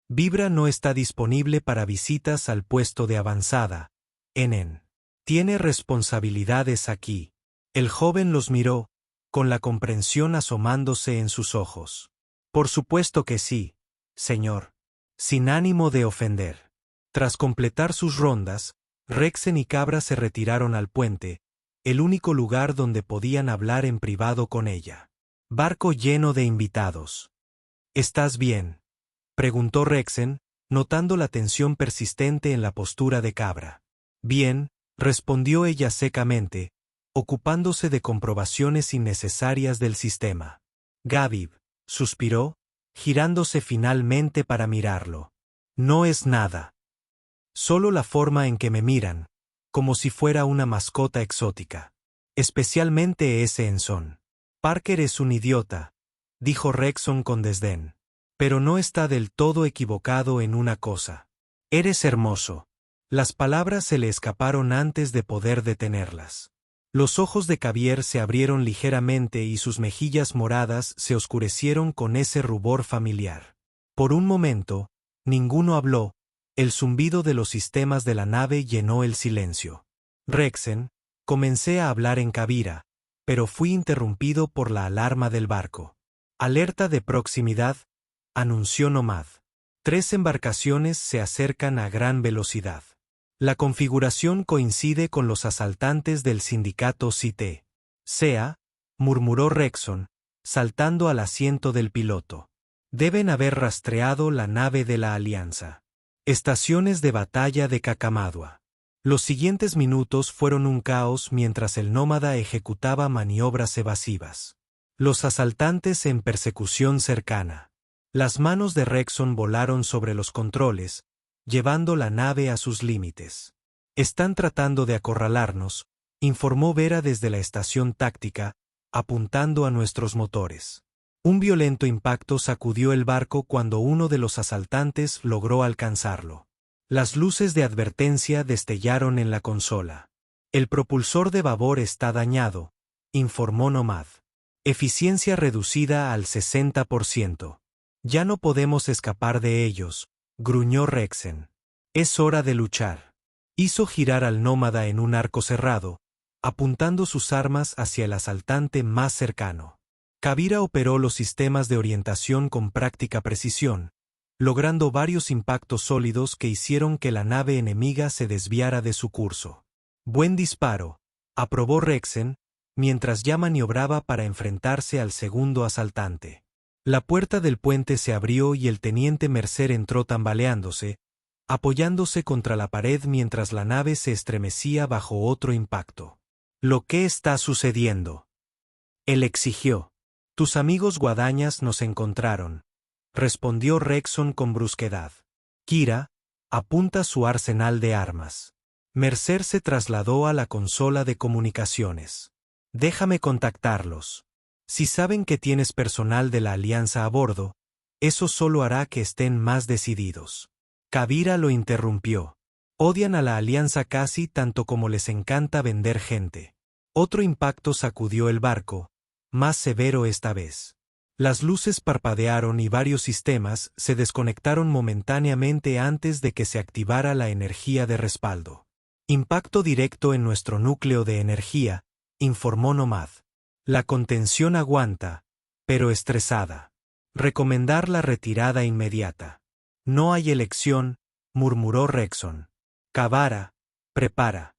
Vibra no está disponible para visitas al puesto de avanzada, Enen. Tiene responsabilidades aquí. El joven los miró, con la comprensión asomándose en sus ojos. Por supuesto que sí, señor. Sin ánimo de ofender. Tras completar sus rondas, Rexen y Cabra se retiraron al puente, el único lugar donde podían hablar en privado con ella. Barco lleno de invitados. ¿Estás bien?, preguntó Rexen, notando la tensión persistente en la postura de Cabra. Bien, respondió ella secamente, ocupándose de comprobaciones innecesarias del sistema. Gavib, suspiró, girándose finalmente para mirarlo. No es nada. Solo la forma en que me miran, como si fuera una mascota exótica. Especialmente ese Ensign. Parker es un idiota, dijo Rexon con desdén. Pero no está del todo equivocado en una cosa. Eres hermoso. Las palabras se le escaparon antes de poder detenerlas. Los ojos de Javier se abrieron ligeramente y sus mejillas moradas se oscurecieron con ese rubor familiar. Por un momento, ninguno habló, el zumbido de los sistemas de la nave llenó el silencio. Rexen, comencé a hablar en Kavira, pero fui interrumpido por la alarma del barco. Alerta de proximidad, anunció Nomad. 3 embarcaciones se acercan a gran velocidad. La configuración coincide con los asaltantes del sindicato CITE. Sea, murmuró Rexon, saltando al asiento del piloto. Deben haber rastreado la nave de la Alianza. Estaciones de batalla de Cakamadua. Los siguientes minutos fueron un caos mientras el nómada ejecutaba maniobras evasivas. Los asaltantes en persecución cercana. Las manos de Rexon volaron sobre los controles, llevando la nave a sus límites. Están tratando de acorralarnos, informó Vera desde la estación táctica, apuntando a nuestros motores. Un violento impacto sacudió el barco cuando uno de los asaltantes logró alcanzarlo. Las luces de advertencia destellaron en la consola. El propulsor de babor está dañado, informó Nomad. Eficiencia reducida al 60%. Ya no podemos escapar de ellos, gruñó Rexen. Es hora de luchar. Hizo girar al nómada en un arco cerrado, apuntando sus armas hacia el asaltante más cercano. Kavira operó los sistemas de orientación con práctica precisión, logrando varios impactos sólidos que hicieron que la nave enemiga se desviara de su curso. Buen disparo, aprobó Rexen, mientras ya maniobraba para enfrentarse al segundo asaltante. La puerta del puente se abrió y el teniente Mercer entró tambaleándose, apoyándose contra la pared mientras la nave se estremecía bajo otro impacto. ¿Lo que está sucediendo?, él exigió. Tus amigos guadañas nos encontraron, respondió Rexon con brusquedad. Kira, apunta su arsenal de armas. Mercer se trasladó a la consola de comunicaciones. Déjame contactarlos. Si saben que tienes personal de la Alianza a bordo, eso solo hará que estén más decididos. Kavira lo interrumpió. Odian a la Alianza casi tanto como les encanta vender gente. Otro impacto sacudió el barco, más severo esta vez. Las luces parpadearon y varios sistemas se desconectaron momentáneamente antes de que se activara la energía de respaldo. Impacto directo en nuestro núcleo de energía, informó Nomad. La contención aguanta, pero estresada. Recomendar la retirada inmediata. No hay elección, murmuró Rexon. Kavara, prepara.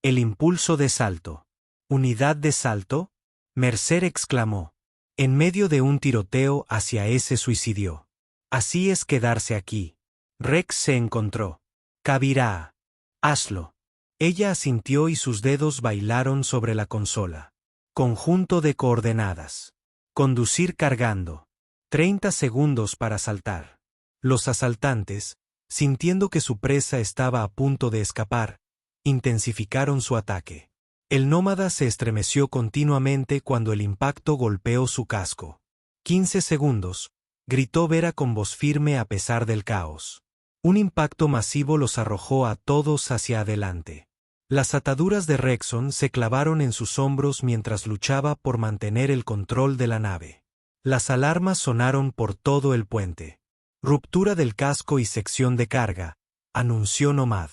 El impulso de salto. ¿Unidad de salto? Mercer exclamó. En medio de un tiroteo hacia ese suicidio. Así es quedarse aquí. Rex se encontró. Kavira. Hazlo. Ella asintió y sus dedos bailaron sobre la consola. Conjunto de coordenadas. Conducir cargando. 30 segundos para saltar. Los asaltantes, sintiendo que su presa estaba a punto de escapar, intensificaron su ataque. El nómada se estremeció continuamente cuando el impacto golpeó su casco. 15 segundos, gritó Vera con voz firme a pesar del caos. Un impacto masivo los arrojó a todos hacia adelante. Las ataduras de Rexon se clavaron en sus hombros mientras luchaba por mantener el control de la nave. Las alarmas sonaron por todo el puente. Ruptura del casco y sección de carga, anunció Nomad.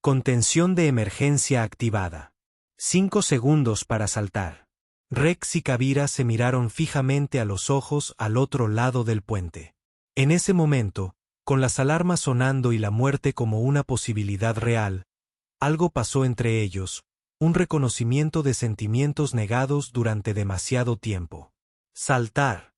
Contención de emergencia activada. 5 segundos para saltar. Rex y Kavira se miraron fijamente a los ojos al otro lado del puente. En ese momento, con las alarmas sonando y la muerte como una posibilidad real, algo pasó entre ellos, un reconocimiento de sentimientos negados durante demasiado tiempo. ¡Saltar!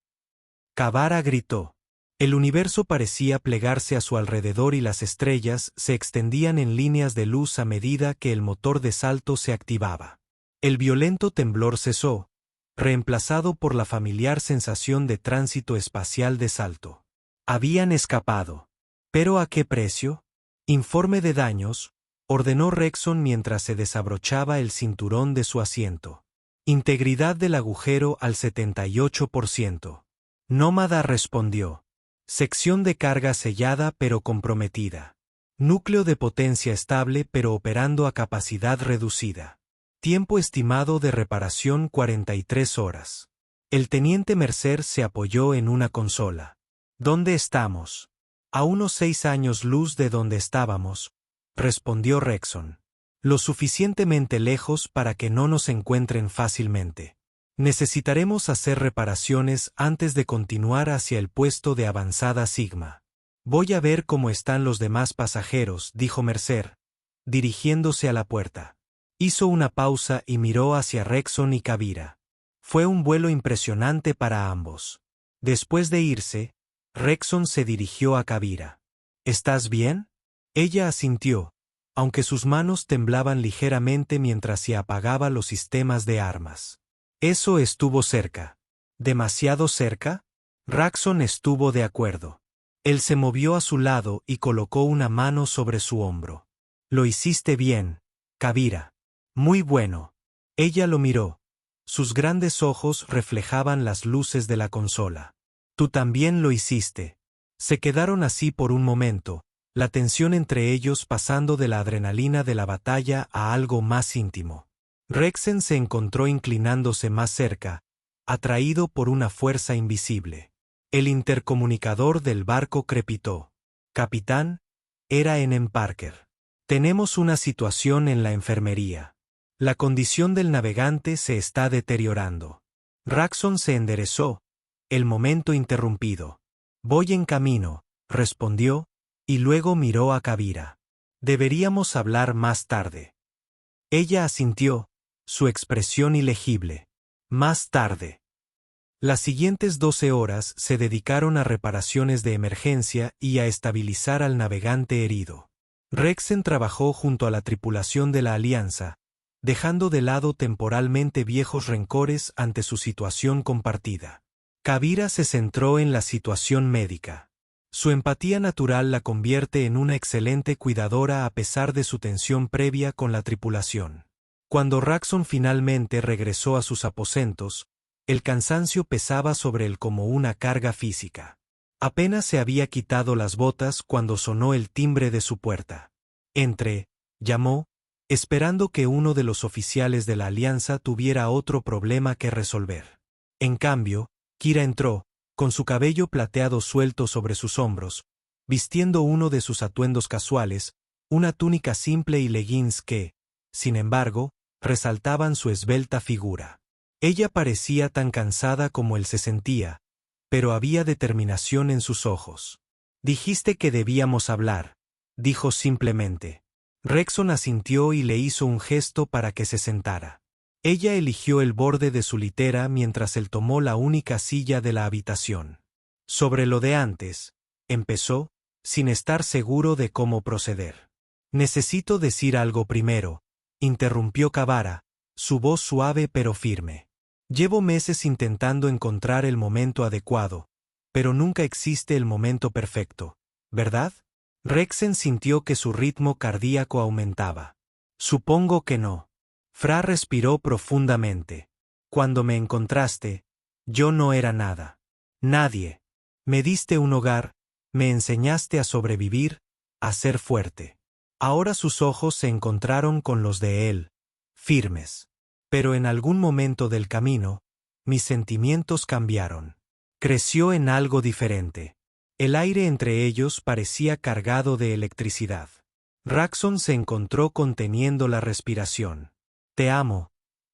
Kavara gritó. El universo parecía plegarse a su alrededor y las estrellas se extendían en líneas de luz a medida que el motor de salto se activaba. El violento temblor cesó, reemplazado por la familiar sensación de tránsito espacial de salto. Habían escapado. ¿Pero a qué precio? Informe de daños, ordenó Rexon mientras se desabrochaba el cinturón de su asiento. Integridad del agujero al 78%. Nómada respondió. Sección de carga sellada pero comprometida. Núcleo de potencia estable pero operando a capacidad reducida. Tiempo estimado de reparación 43 horas. El teniente Mercer se apoyó en una consola. ¿Dónde estamos? A unos 6 años luz de donde estábamos, respondió Rexon. Lo suficientemente lejos para que no nos encuentren fácilmente. Necesitaremos hacer reparaciones antes de continuar hacia el puesto de avanzada Sigma. Voy a ver cómo están los demás pasajeros, dijo Mercer, dirigiéndose a la puerta. Hizo una pausa y miró hacia Rexon y Kavira. Fue un vuelo impresionante para ambos. Después de irse, Rexon se dirigió a Kavira. ¿Estás bien? Ella asintió, aunque sus manos temblaban ligeramente mientras se apagaba los sistemas de armas. Eso estuvo cerca. ¿Demasiado cerca? Rexon estuvo de acuerdo. Él se movió a su lado y colocó una mano sobre su hombro. Lo hiciste bien, Kavira. Muy bueno. Ella lo miró. Sus grandes ojos reflejaban las luces de la consola. Tú también lo hiciste. Se quedaron así por un momento, la tensión entre ellos pasando de la adrenalina de la batalla a algo más íntimo. Rexen se encontró inclinándose más cerca, atraído por una fuerza invisible. El intercomunicador del barco crepitó. Capitán, era N.M. Parker. Tenemos una situación en la enfermería. La condición del navegante se está deteriorando. Rexon se enderezó, el momento interrumpido. Voy en camino, respondió, y luego miró a Kavira. Deberíamos hablar más tarde. Ella asintió, su expresión ilegible. Más tarde. Las siguientes 12 horas se dedicaron a reparaciones de emergencia y a estabilizar al navegante herido. Rexen trabajó junto a la tripulación de la Alianza, dejando de lado temporalmente viejos rencores ante su situación compartida. Kavira se centró en la situación médica. Su empatía natural la convierte en una excelente cuidadora a pesar de su tensión previa con la tripulación. Cuando Rexon finalmente regresó a sus aposentos, el cansancio pesaba sobre él como una carga física. Apenas se había quitado las botas cuando sonó el timbre de su puerta. Entre, llamó, esperando que uno de los oficiales de la Alianza tuviera otro problema que resolver. En cambio, Kira entró, con su cabello plateado suelto sobre sus hombros, vistiendo uno de sus atuendos casuales, una túnica simple y leggings que, sin embargo, resaltaban su esbelta figura. Ella parecía tan cansada como él se sentía, pero había determinación en sus ojos. Dijiste que debíamos hablar, dijo simplemente. Rexon asintió y le hizo un gesto para que se sentara. Ella eligió el borde de su litera mientras él tomó la única silla de la habitación. Sobre lo de antes, empezó, sin estar seguro de cómo proceder. Necesito decir algo primero, interrumpió Kavara, su voz suave pero firme. Llevo meses intentando encontrar el momento adecuado, pero nunca existe el momento perfecto, ¿verdad? Rexen sintió que su ritmo cardíaco aumentaba. Supongo que no. Fra respiró profundamente. Cuando me encontraste, yo no era nada. Nadie. Me diste un hogar, me enseñaste a sobrevivir, a ser fuerte. Ahora sus ojos se encontraron con los de él, firmes. Pero en algún momento del camino, mis sentimientos cambiaron. Creció en algo diferente. El aire entre ellos parecía cargado de electricidad. Rexon se encontró conteniendo la respiración. Te amo,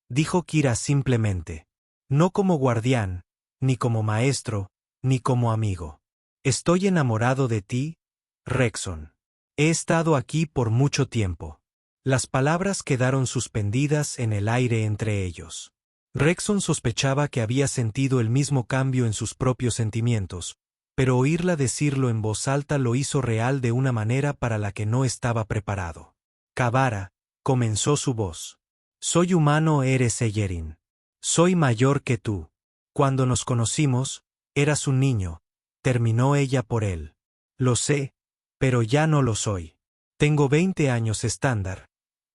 dijo Kira simplemente. No como guardián, ni como maestro, ni como amigo. Estoy enamorado de ti, Rexon. He estado aquí por mucho tiempo. Las palabras quedaron suspendidas en el aire entre ellos. Rexon sospechaba que había sentido el mismo cambio en sus propios sentimientos, pero oírla decirlo en voz alta lo hizo real de una manera para la que no estaba preparado. Kavara, comenzó su voz. Soy humano, eres Eyerin. Soy mayor que tú. Cuando nos conocimos, eras un niño, terminó ella por él. Lo sé, pero ya no lo soy. Tengo 20 años estándar,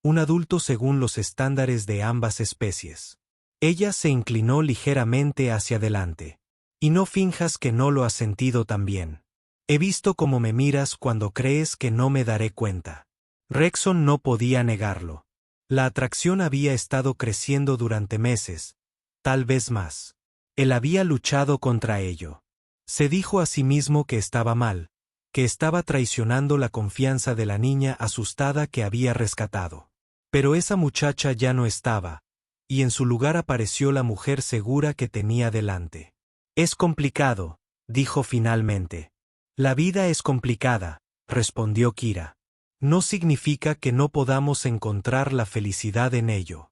un adulto según los estándares de ambas especies. Ella se inclinó ligeramente hacia adelante. Y no finjas que no lo has sentido también. He visto cómo me miras cuando crees que no me daré cuenta. Rexon no podía negarlo. La atracción había estado creciendo durante meses, tal vez más. Él había luchado contra ello. Se dijo a sí mismo que estaba mal, que estaba traicionando la confianza de la niña asustada que había rescatado. Pero esa muchacha ya no estaba, y en su lugar apareció la mujer segura que tenía delante. Es complicado, dijo finalmente. La vida es complicada, respondió Kira. No significa que no podamos encontrar la felicidad en ello.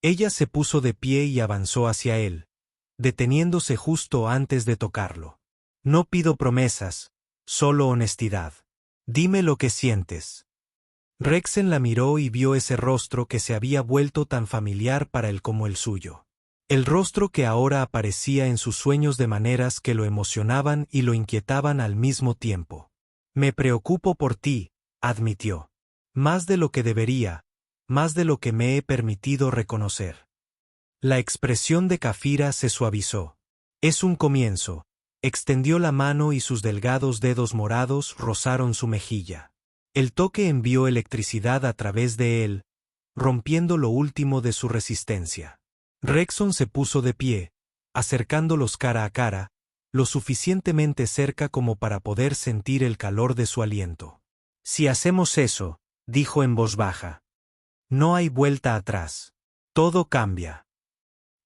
Ella se puso de pie y avanzó hacia él, deteniéndose justo antes de tocarlo. No pido promesas, solo honestidad. Dime lo que sientes. Rexen la miró y vio ese rostro que se había vuelto tan familiar para él como el suyo. El rostro que ahora aparecía en sus sueños de maneras que lo emocionaban y lo inquietaban al mismo tiempo. Me preocupo por ti, admitió. Más de lo que debería, más de lo que me he permitido reconocer. La expresión de Kafira se suavizó. Es un comienzo. Extendió la mano y sus delgados dedos morados rozaron su mejilla. El toque envió electricidad a través de él, rompiendo lo último de su resistencia. Rexon se puso de pie, acercándolos cara a cara, lo suficientemente cerca como para poder sentir el calor de su aliento. Si hacemos eso, dijo en voz baja, no hay vuelta atrás. Todo cambia.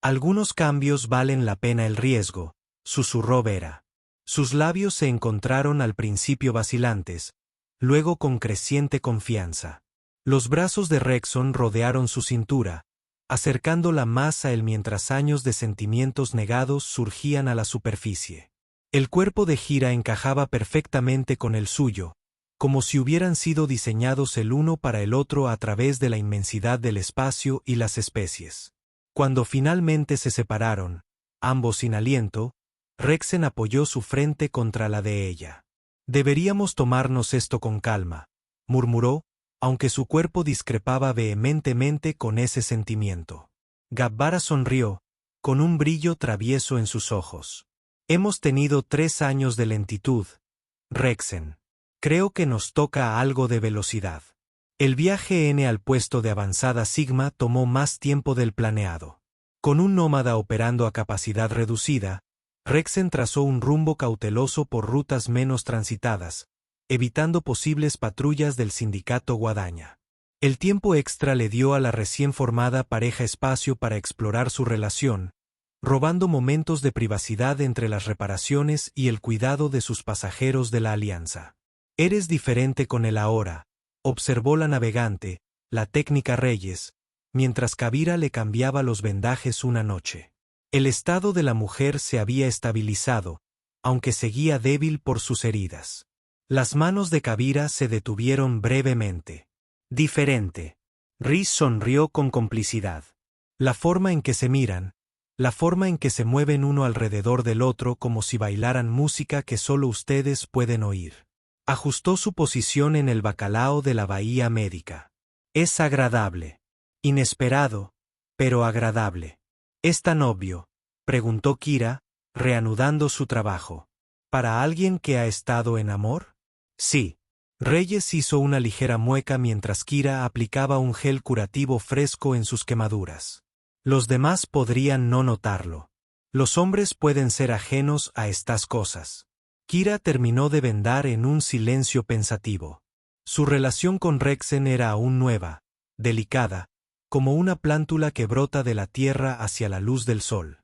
Algunos cambios valen la pena el riesgo, susurró Vera. Sus labios se encontraron al principio vacilantes, luego con creciente confianza. Los brazos de Rexon rodearon su cintura, acercándola más a él mientras años de sentimientos negados surgían a la superficie. El cuerpo de Gira encajaba perfectamente con el suyo, como si hubieran sido diseñados el uno para el otro a través de la inmensidad del espacio y las especies. Cuando finalmente se separaron, ambos sin aliento, Rexen apoyó su frente contra la de ella. Deberíamos tomarnos esto con calma, murmuró, aunque su cuerpo discrepaba vehementemente con ese sentimiento. Gabbara sonrió, con un brillo travieso en sus ojos. Hemos tenido 3 años de lentitud, Rexen. Creo que nos toca algo de velocidad. El viaje N al puesto de avanzada Sigma tomó más tiempo del planeado. Con un nómada operando a capacidad reducida, Rexen trazó un rumbo cauteloso por rutas menos transitadas, evitando posibles patrullas del sindicato Guadaña. El tiempo extra le dio a la recién formada pareja espacio para explorar su relación, robando momentos de privacidad entre las reparaciones y el cuidado de sus pasajeros de la Alianza. «Eres diferente con él ahora», observó la navegante, la técnica Reyes, mientras Kavira le cambiaba los vendajes una noche. El estado de la mujer se había estabilizado, aunque seguía débil por sus heridas. Las manos de Kavira se detuvieron brevemente. «Diferente». Rhys sonrió con complicidad. La forma en que se miran, la forma en que se mueven uno alrededor del otro como si bailaran música que solo ustedes pueden oír. Ajustó su posición en el bacalao de la bahía médica. «Es agradable». «Inesperado, pero agradable». «¿Es tan obvio?», preguntó Kira, reanudando su trabajo. «¿Para alguien que ha estado en amor?». «Sí». Reyes hizo una ligera mueca mientras Kira aplicaba un gel curativo fresco en sus quemaduras. Los demás podrían no notarlo. Los hombres pueden ser ajenos a estas cosas. Kira terminó de vendar en un silencio pensativo. Su relación con Rexen era aún nueva, delicada, como una plántula que brota de la tierra hacia la luz del sol.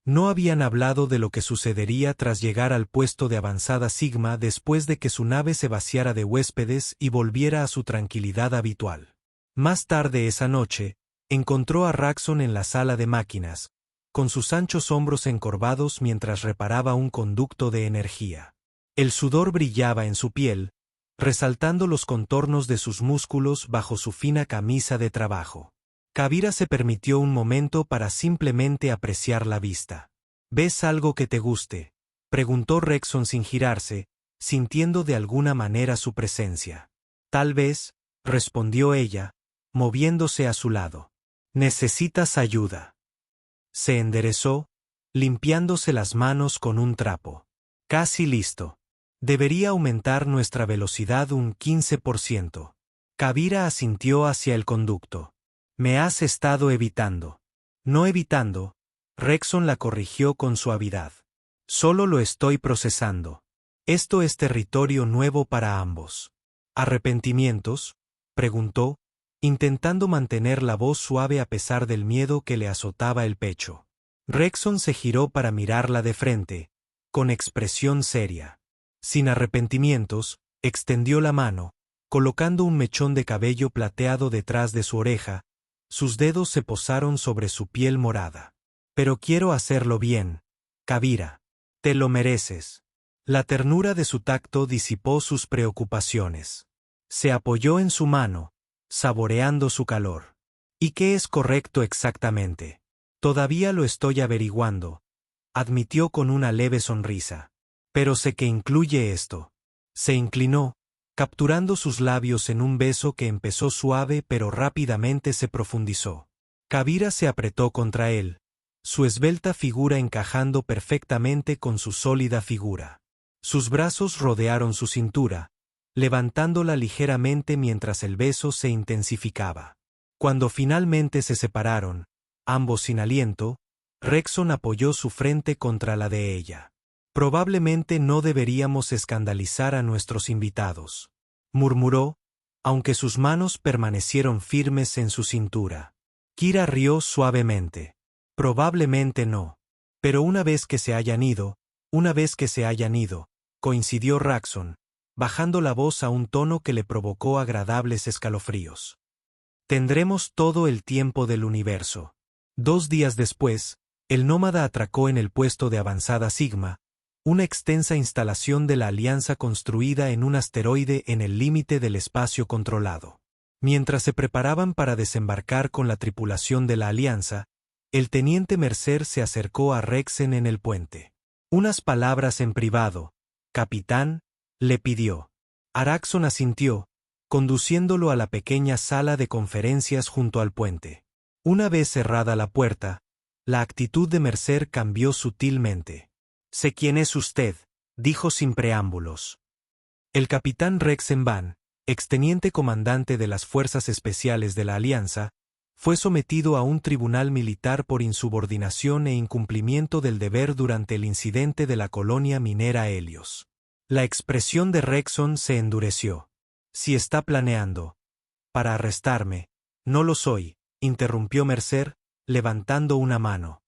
No habían hablado de lo que sucedería tras llegar al puesto de avanzada Sigma después de que su nave se vaciara de huéspedes y volviera a su tranquilidad habitual. Más tarde esa noche, encontró a Raxon en la sala de máquinas, con sus anchos hombros encorvados mientras reparaba un conducto de energía. El sudor brillaba en su piel, resaltando los contornos de sus músculos bajo su fina camisa de trabajo. Kavira se permitió un momento para simplemente apreciar la vista. «¿Ves algo que te guste?», preguntó Rexon sin girarse, sintiendo de alguna manera su presencia. «Tal vez», respondió ella, moviéndose a su lado. «¿Necesitas ayuda?». Se enderezó, limpiándose las manos con un trapo. «Casi listo. Debería aumentar nuestra velocidad un 15%. Kavira asintió hacia el conducto. «Me has estado evitando». «No evitando», Rexon la corrigió con suavidad. «Solo lo estoy procesando. Esto es territorio nuevo para ambos». «¿Arrepentimientos?», preguntó, intentando mantener la voz suave a pesar del miedo que le azotaba el pecho. Rexon se giró para mirarla de frente, con expresión seria. Sin arrepentimientos, extendió la mano, colocando un mechón de cabello plateado detrás de su oreja. Sus dedos se posaron sobre su piel morada. «Pero quiero hacerlo bien, Kavira. Te lo mereces». La ternura de su tacto disipó sus preocupaciones. Se apoyó en su mano, saboreando su calor. «¿Y qué es correcto exactamente?». «Todavía lo estoy averiguando», admitió con una leve sonrisa. «Pero sé que incluye esto». Se inclinó, capturando sus labios en un beso que empezó suave pero rápidamente se profundizó. Kavira se apretó contra él, su esbelta figura encajando perfectamente con su sólida figura. Sus brazos rodearon su cintura, levantándola ligeramente mientras el beso se intensificaba. Cuando finalmente se separaron, ambos sin aliento, Rexon apoyó su frente contra la de ella. «Probablemente no deberíamos escandalizar a nuestros invitados», murmuró, aunque sus manos permanecieron firmes en su cintura. Kira rió suavemente. «Probablemente no. Pero una vez que se hayan ido, coincidió Raxon, bajando la voz a un tono que le provocó agradables escalofríos. «Tendremos todo el tiempo del universo». 2 días después, el nómada atracó en el puesto de avanzada Sigma, una extensa instalación de la Alianza construida en un asteroide en el límite del espacio controlado. Mientras se preparaban para desembarcar con la tripulación de la Alianza, el teniente Mercer se acercó a Rexen en el puente. «Unas palabras en privado, capitán», le pidió. Araxon asintió, conduciéndolo a la pequeña sala de conferencias junto al puente. Una vez cerrada la puerta, la actitud de Mercer cambió sutilmente. «Sé quién es usted», dijo sin preámbulos. El capitán Rexen Van, exteniente comandante de las Fuerzas Especiales de la Alianza, fue sometido a un tribunal militar por insubordinación e incumplimiento del deber durante el incidente de la colonia minera Helios. La expresión de Rexon se endureció. Si está planeando para arrestarme, no lo soy, interrumpió Mercer, levantando una mano.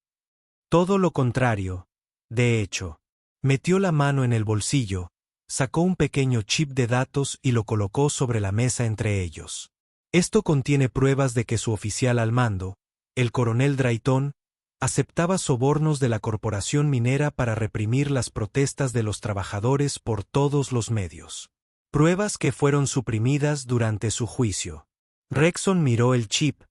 Todo lo contrario. De hecho, metió la mano en el bolsillo, sacó un pequeño chip de datos y lo colocó sobre la mesa entre ellos. Esto contiene pruebas de que su oficial al mando, el coronel Drayton, aceptaba sobornos de la corporación minera para reprimir las protestas de los trabajadores por todos los medios. Pruebas que fueron suprimidas durante su juicio. Rexon miró el chip,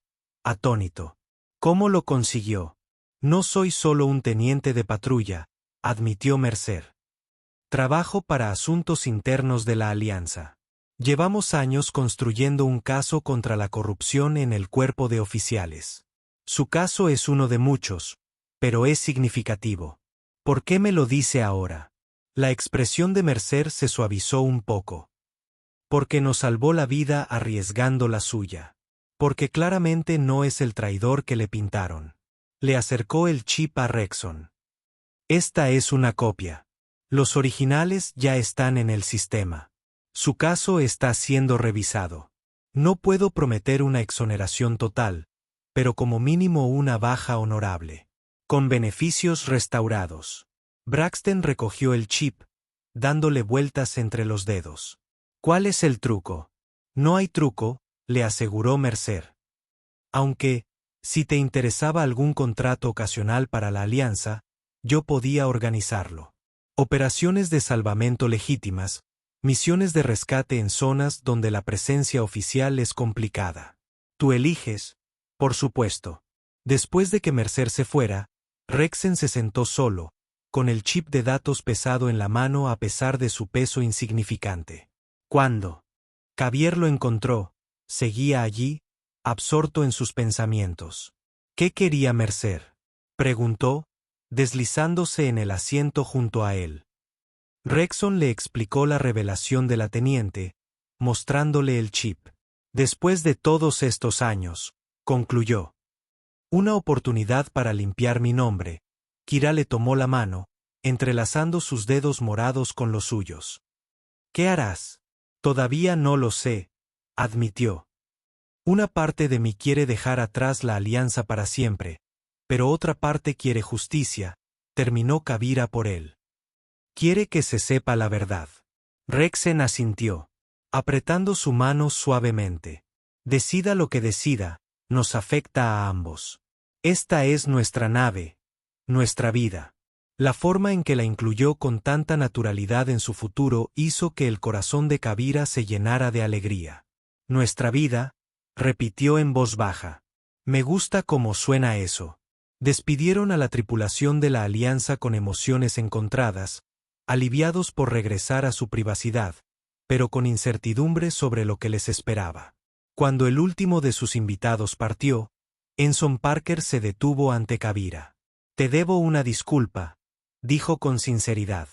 atónito. ¿Cómo lo consiguió? No soy solo un teniente de patrulla, admitió Mercer. Trabajo para asuntos internos de la Alianza. Llevamos años construyendo un caso contra la corrupción en el cuerpo de oficiales. Su caso es uno de muchos, pero es significativo. ¿Por qué me lo dice ahora? La expresión de Mercer se suavizó un poco. Porque nos salvó la vida arriesgando la suya. Porque claramente no es el traidor que le pintaron. Le acercó el chip a Rexon. Esta es una copia. Los originales ya están en el sistema. Su caso está siendo revisado. No puedo prometer una exoneración total, pero como mínimo una baja honorable. Con beneficios restaurados. Braxton recogió el chip, dándole vueltas entre los dedos. ¿Cuál es el truco? No hay truco, le aseguró Mercer. Aunque, si te interesaba algún contrato ocasional para la Alianza, yo podía organizarlo. Operaciones de salvamento legítimas, misiones de rescate en zonas donde la presencia oficial es complicada. Tú eliges, por supuesto. Después de que Mercer se fuera, Rexon se sentó solo, con el chip de datos pesado en la mano a pesar de su peso insignificante. Cuando Javier lo encontró, seguía allí, absorto en sus pensamientos. ¿Qué quería Mercer?, preguntó, deslizándose en el asiento junto a él. Rexon le explicó la revelación de la teniente, mostrándole el chip. Después de todos estos años, concluyó. Una oportunidad para limpiar mi nombre. Kira le tomó la mano, entrelazando sus dedos morados con los suyos. ¿Qué harás? Todavía no lo sé, admitió. Una parte de mí quiere dejar atrás la alianza para siempre, pero otra parte quiere justicia, terminó Kavira por él. Quiere que se sepa la verdad. Rexon asintió, apretando su mano suavemente. Decida lo que decida, nos afecta a ambos. Esta es nuestra nave, nuestra vida. La forma en que la incluyó con tanta naturalidad en su futuro hizo que el corazón de Kavira se llenara de alegría. Nuestra vida, repitió en voz baja. Me gusta cómo suena eso. Despidieron a la tripulación de la Alianza con emociones encontradas, aliviados por regresar a su privacidad, pero con incertidumbre sobre lo que les esperaba. Cuando el último de sus invitados partió, Ensign Parker se detuvo ante Kavira. Te debo una disculpa, dijo con sinceridad.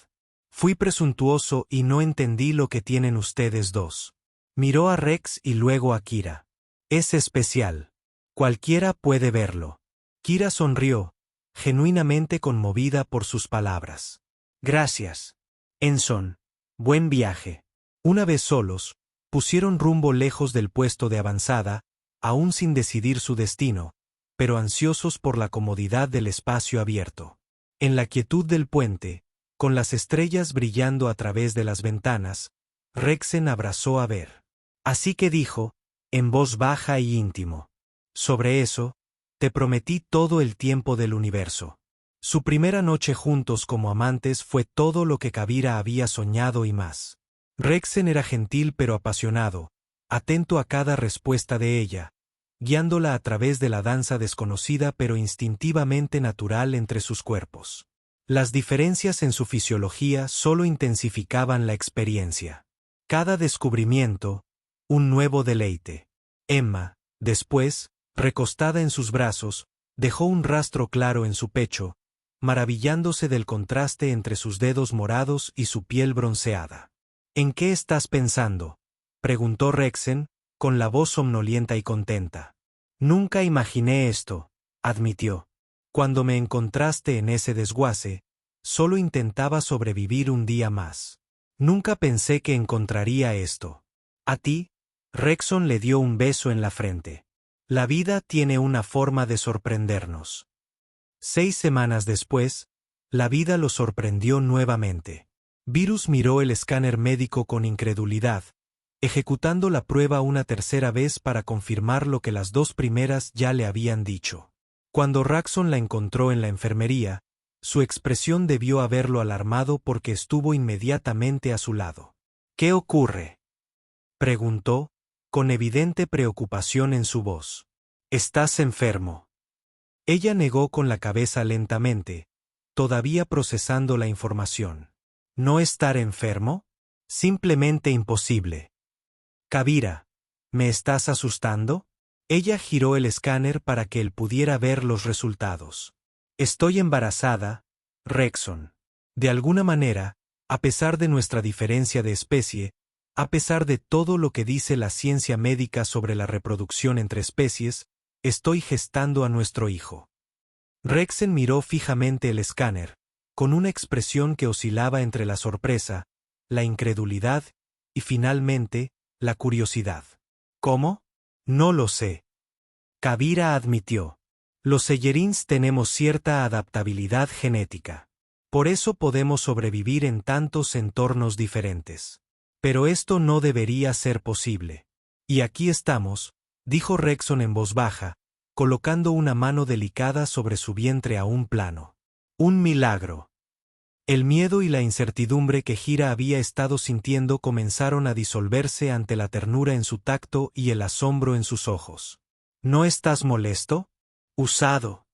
Fui presuntuoso y no entendí lo que tienen ustedes dos. Miró a Rex y luego a Kira. Es especial. Cualquiera puede verlo. Kira sonrió, genuinamente conmovida por sus palabras. Gracias. Ensign, buen viaje. Una vez solos, pusieron rumbo lejos del puesto de avanzada, aún sin decidir su destino, pero ansiosos por la comodidad del espacio abierto. En la quietud del puente, con las estrellas brillando a través de las ventanas, Rexon abrazó a Ver. Así que dijo, en voz baja y íntimo. Sobre eso, te prometí todo el tiempo del universo. Su primera noche juntos como amantes fue todo lo que Kavira había soñado y más. Rexon era gentil pero apasionado, atento a cada respuesta de ella, guiándola a través de la danza desconocida pero instintivamente natural entre sus cuerpos. Las diferencias en su fisiología solo intensificaban la experiencia. Cada descubrimiento, un nuevo deleite. Emma, después, recostada en sus brazos, dejó un rastro claro en su pecho, maravillándose del contraste entre sus dedos morados y su piel bronceada. ¿En qué estás pensando?, preguntó Rexon, con la voz somnolienta y contenta. Nunca imaginé esto, admitió. Cuando me encontraste en ese desguace, solo intentaba sobrevivir un día más. Nunca pensé que encontraría esto. ¿A ti? Rexon le dio un beso en la frente. La vida tiene una forma de sorprendernos. 6 semanas después, la vida lo sorprendió nuevamente. Virus miró el escáner médico con incredulidad, ejecutando la prueba una tercera vez para confirmar lo que las dos primeras ya le habían dicho. Cuando Raxon la encontró en la enfermería, su expresión debió haberlo alarmado porque estuvo inmediatamente a su lado. ¿Qué ocurre?, preguntó, con evidente preocupación en su voz. ¿Estás enfermo? Ella negó con la cabeza lentamente, todavía procesando la información. ¿No estar enfermo? Simplemente imposible. Kavira, ¿me estás asustando? Ella giró el escáner para que él pudiera ver los resultados. Estoy embarazada, Rexon. De alguna manera, a pesar de nuestra diferencia de especie, a pesar de todo lo que dice la ciencia médica sobre la reproducción entre especies, estoy gestando a nuestro hijo. Rexen miró fijamente el escáner, con una expresión que oscilaba entre la sorpresa, la incredulidad y finalmente, la curiosidad. ¿Cómo? No lo sé. Kavira admitió. Los Seyerins tenemos cierta adaptabilidad genética. Por eso podemos sobrevivir en tantos entornos diferentes. Pero esto no debería ser posible. Y aquí estamos, dijo Rexon en voz baja, colocando una mano delicada sobre su vientre aún plano. Un milagro. El miedo y la incertidumbre que Gira había estado sintiendo comenzaron a disolverse ante la ternura en su tacto y el asombro en sus ojos. ¿No estás molesto? Usado.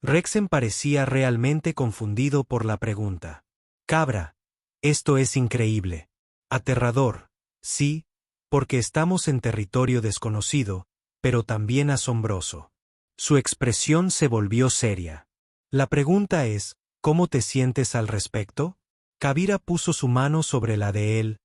Rexen parecía realmente confundido por la pregunta. Cabra, esto es increíble. Aterrador, sí, porque estamos en territorio desconocido, pero también asombroso. Su expresión se volvió seria. La pregunta es, ¿cómo te sientes al respecto? Kavira puso su mano sobre la de él,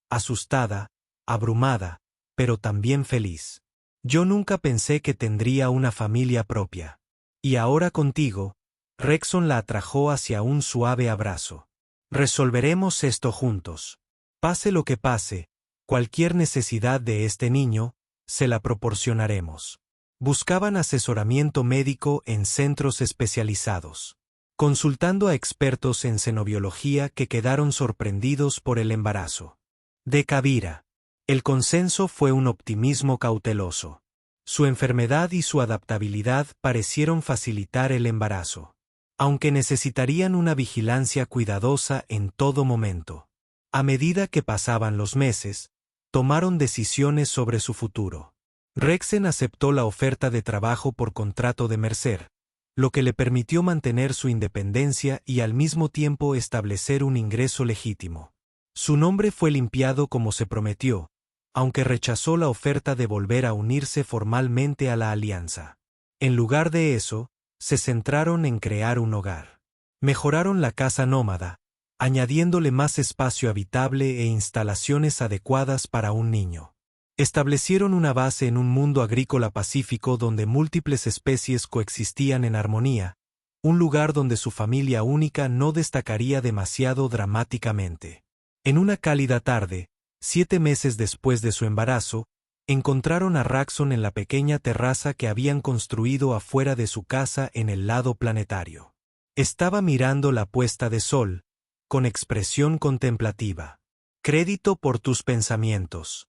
asustada, abrumada, pero también feliz. Yo nunca pensé que tendría una familia propia. Y ahora contigo, Rexon la atrajo hacia un suave abrazo. Resolveremos esto juntos. Pase lo que pase, cualquier necesidad de este niño, se la proporcionaremos. Buscaban asesoramiento médico en centros especializados, consultando a expertos en xenobiología que quedaron sorprendidos por el embarazo de Kavira. El consenso fue un optimismo cauteloso. Su enfermedad y su adaptabilidad parecieron facilitar el embarazo, aunque necesitarían una vigilancia cuidadosa en todo momento. A medida que pasaban los meses, tomaron decisiones sobre su futuro. Rexen aceptó la oferta de trabajo por contrato de Mercer, lo que le permitió mantener su independencia y al mismo tiempo establecer un ingreso legítimo. Su nombre fue limpiado como se prometió, aunque rechazó la oferta de volver a unirse formalmente a la alianza. En lugar de eso, se centraron en crear un hogar. Mejoraron la casa nómada, añadiéndole más espacio habitable e instalaciones adecuadas para un niño. Establecieron una base en un mundo agrícola pacífico donde múltiples especies coexistían en armonía, un lugar donde su familia única no destacaría demasiado dramáticamente. En una cálida tarde, 7 meses después de su embarazo, encontraron a Raxon en la pequeña terraza que habían construido afuera de su casa en el lado planetario. Estaba mirando la puesta de sol, con expresión contemplativa. «¿Crédito por tus pensamientos?»,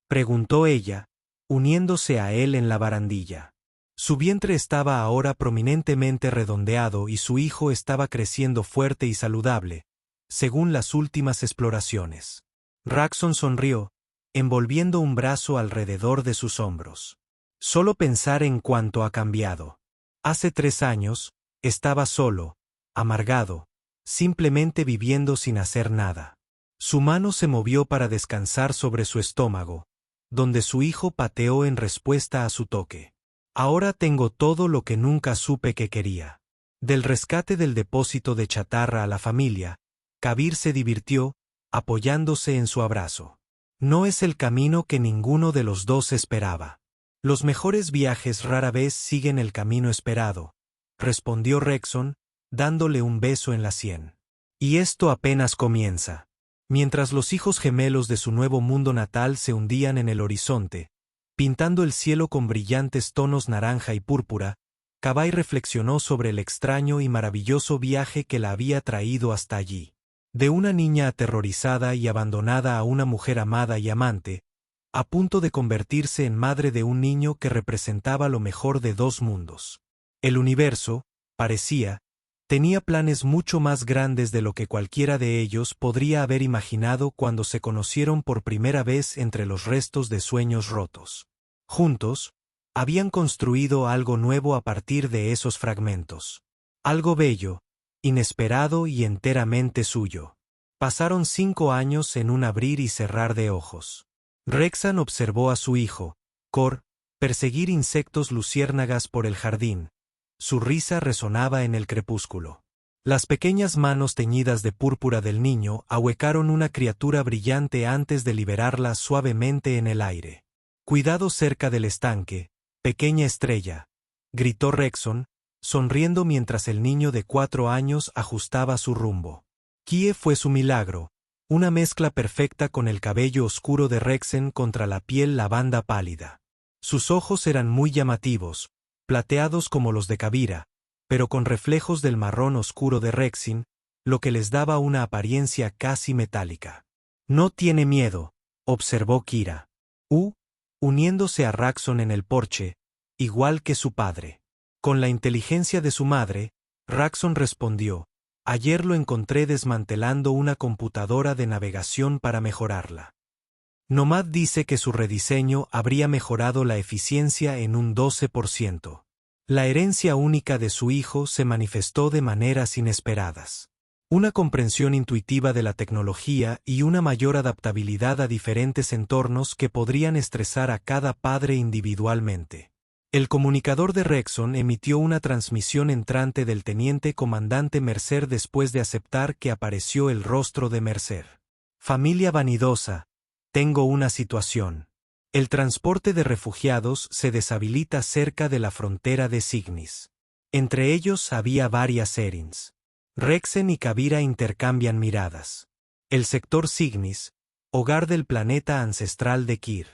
preguntó ella, uniéndose a él en la barandilla. Su vientre estaba ahora prominentemente redondeado y su hijo estaba creciendo fuerte y saludable, según las últimas exploraciones. Raxon sonrió, envolviendo un brazo alrededor de sus hombros. Solo pensar en cuánto ha cambiado. Hace 3 años, estaba solo, amargado, simplemente viviendo sin hacer nada. Su mano se movió para descansar sobre su estómago, donde su hijo pateó en respuesta a su toque. Ahora tengo todo lo que nunca supe que quería. Del rescate del depósito de chatarra a la familia, Kavir se divirtió, apoyándose en su abrazo. No es el camino que ninguno de los dos esperaba. Los mejores viajes rara vez siguen el camino esperado, respondió Rexon, dándole un beso en la sien. Y esto apenas comienza. Mientras los hijos gemelos de su nuevo mundo natal se hundían en el horizonte, pintando el cielo con brillantes tonos naranja y púrpura, Cabai reflexionó sobre el extraño y maravilloso viaje que la había traído hasta allí. De una niña aterrorizada y abandonada a una mujer amada y amante, a punto de convertirse en madre de un niño que representaba lo mejor de dos mundos. El universo, parecía, tenía planes mucho más grandes de lo que cualquiera de ellos podría haber imaginado cuando se conocieron por primera vez entre los restos de sueños rotos. Juntos, habían construido algo nuevo a partir de esos fragmentos. Algo bello, inesperado y enteramente suyo. Pasaron 5 años en un abrir y cerrar de ojos. Rexan observó a su hijo, Cor, perseguir insectos luciérnagas por el jardín. Su risa resonaba en el crepúsculo. Las pequeñas manos teñidas de púrpura del niño ahuecaron una criatura brillante antes de liberarla suavemente en el aire. «Cuidado cerca del estanque, pequeña estrella», gritó Rexon, sonriendo mientras el niño de 4 años ajustaba su rumbo. Kie fue su milagro, una mezcla perfecta con el cabello oscuro de Rexen contra la piel lavanda pálida. Sus ojos eran muy llamativos, plateados como los de Kavira, pero con reflejos del marrón oscuro de Rexin, lo que les daba una apariencia casi metálica. «No tiene miedo», observó Kira. Uniéndose a Raxon en el porche, igual que su padre. Con la inteligencia de su madre, Raxon respondió: «Ayer lo encontré desmantelando una computadora de navegación para mejorarla. Nomad dice que su rediseño habría mejorado la eficiencia en un 12%. La herencia única de su hijo se manifestó de maneras inesperadas. Una comprensión intuitiva de la tecnología y una mayor adaptabilidad a diferentes entornos que podrían estresar a cada padre individualmente». El comunicador de Rexon emitió una transmisión entrante del teniente comandante Mercer después de aceptar que apareció el rostro de Mercer. «Familia vanidosa, tengo una situación. El transporte de refugiados se deshabilita cerca de la frontera de Signis. Entre ellos había varias Erins. Rexen y Kavira intercambian miradas. El sector Signis, hogar del planeta ancestral de Kir.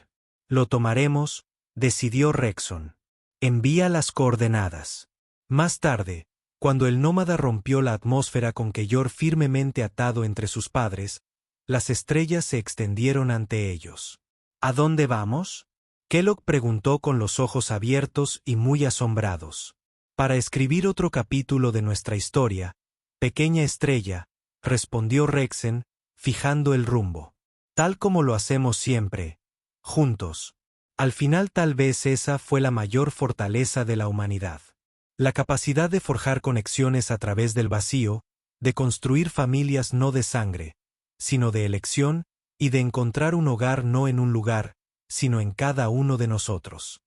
Lo tomaremos», decidió Rexon. «Envía las coordenadas». Más tarde, cuando el nómada rompió la atmósfera con Keyor firmemente atado entre sus padres, las estrellas se extendieron ante ellos. «¿A dónde vamos?», Kellogg preguntó con los ojos abiertos y muy asombrados. «Para escribir otro capítulo de nuestra historia, pequeña estrella», respondió Rexen, fijando el rumbo. «Tal como lo hacemos siempre, juntos». Al final tal vez esa fue la mayor fortaleza de la humanidad. La capacidad de forjar conexiones a través del vacío, de construir familias no de sangre, sino de elección, y de encontrar un hogar no en un lugar, sino en cada uno de nosotros.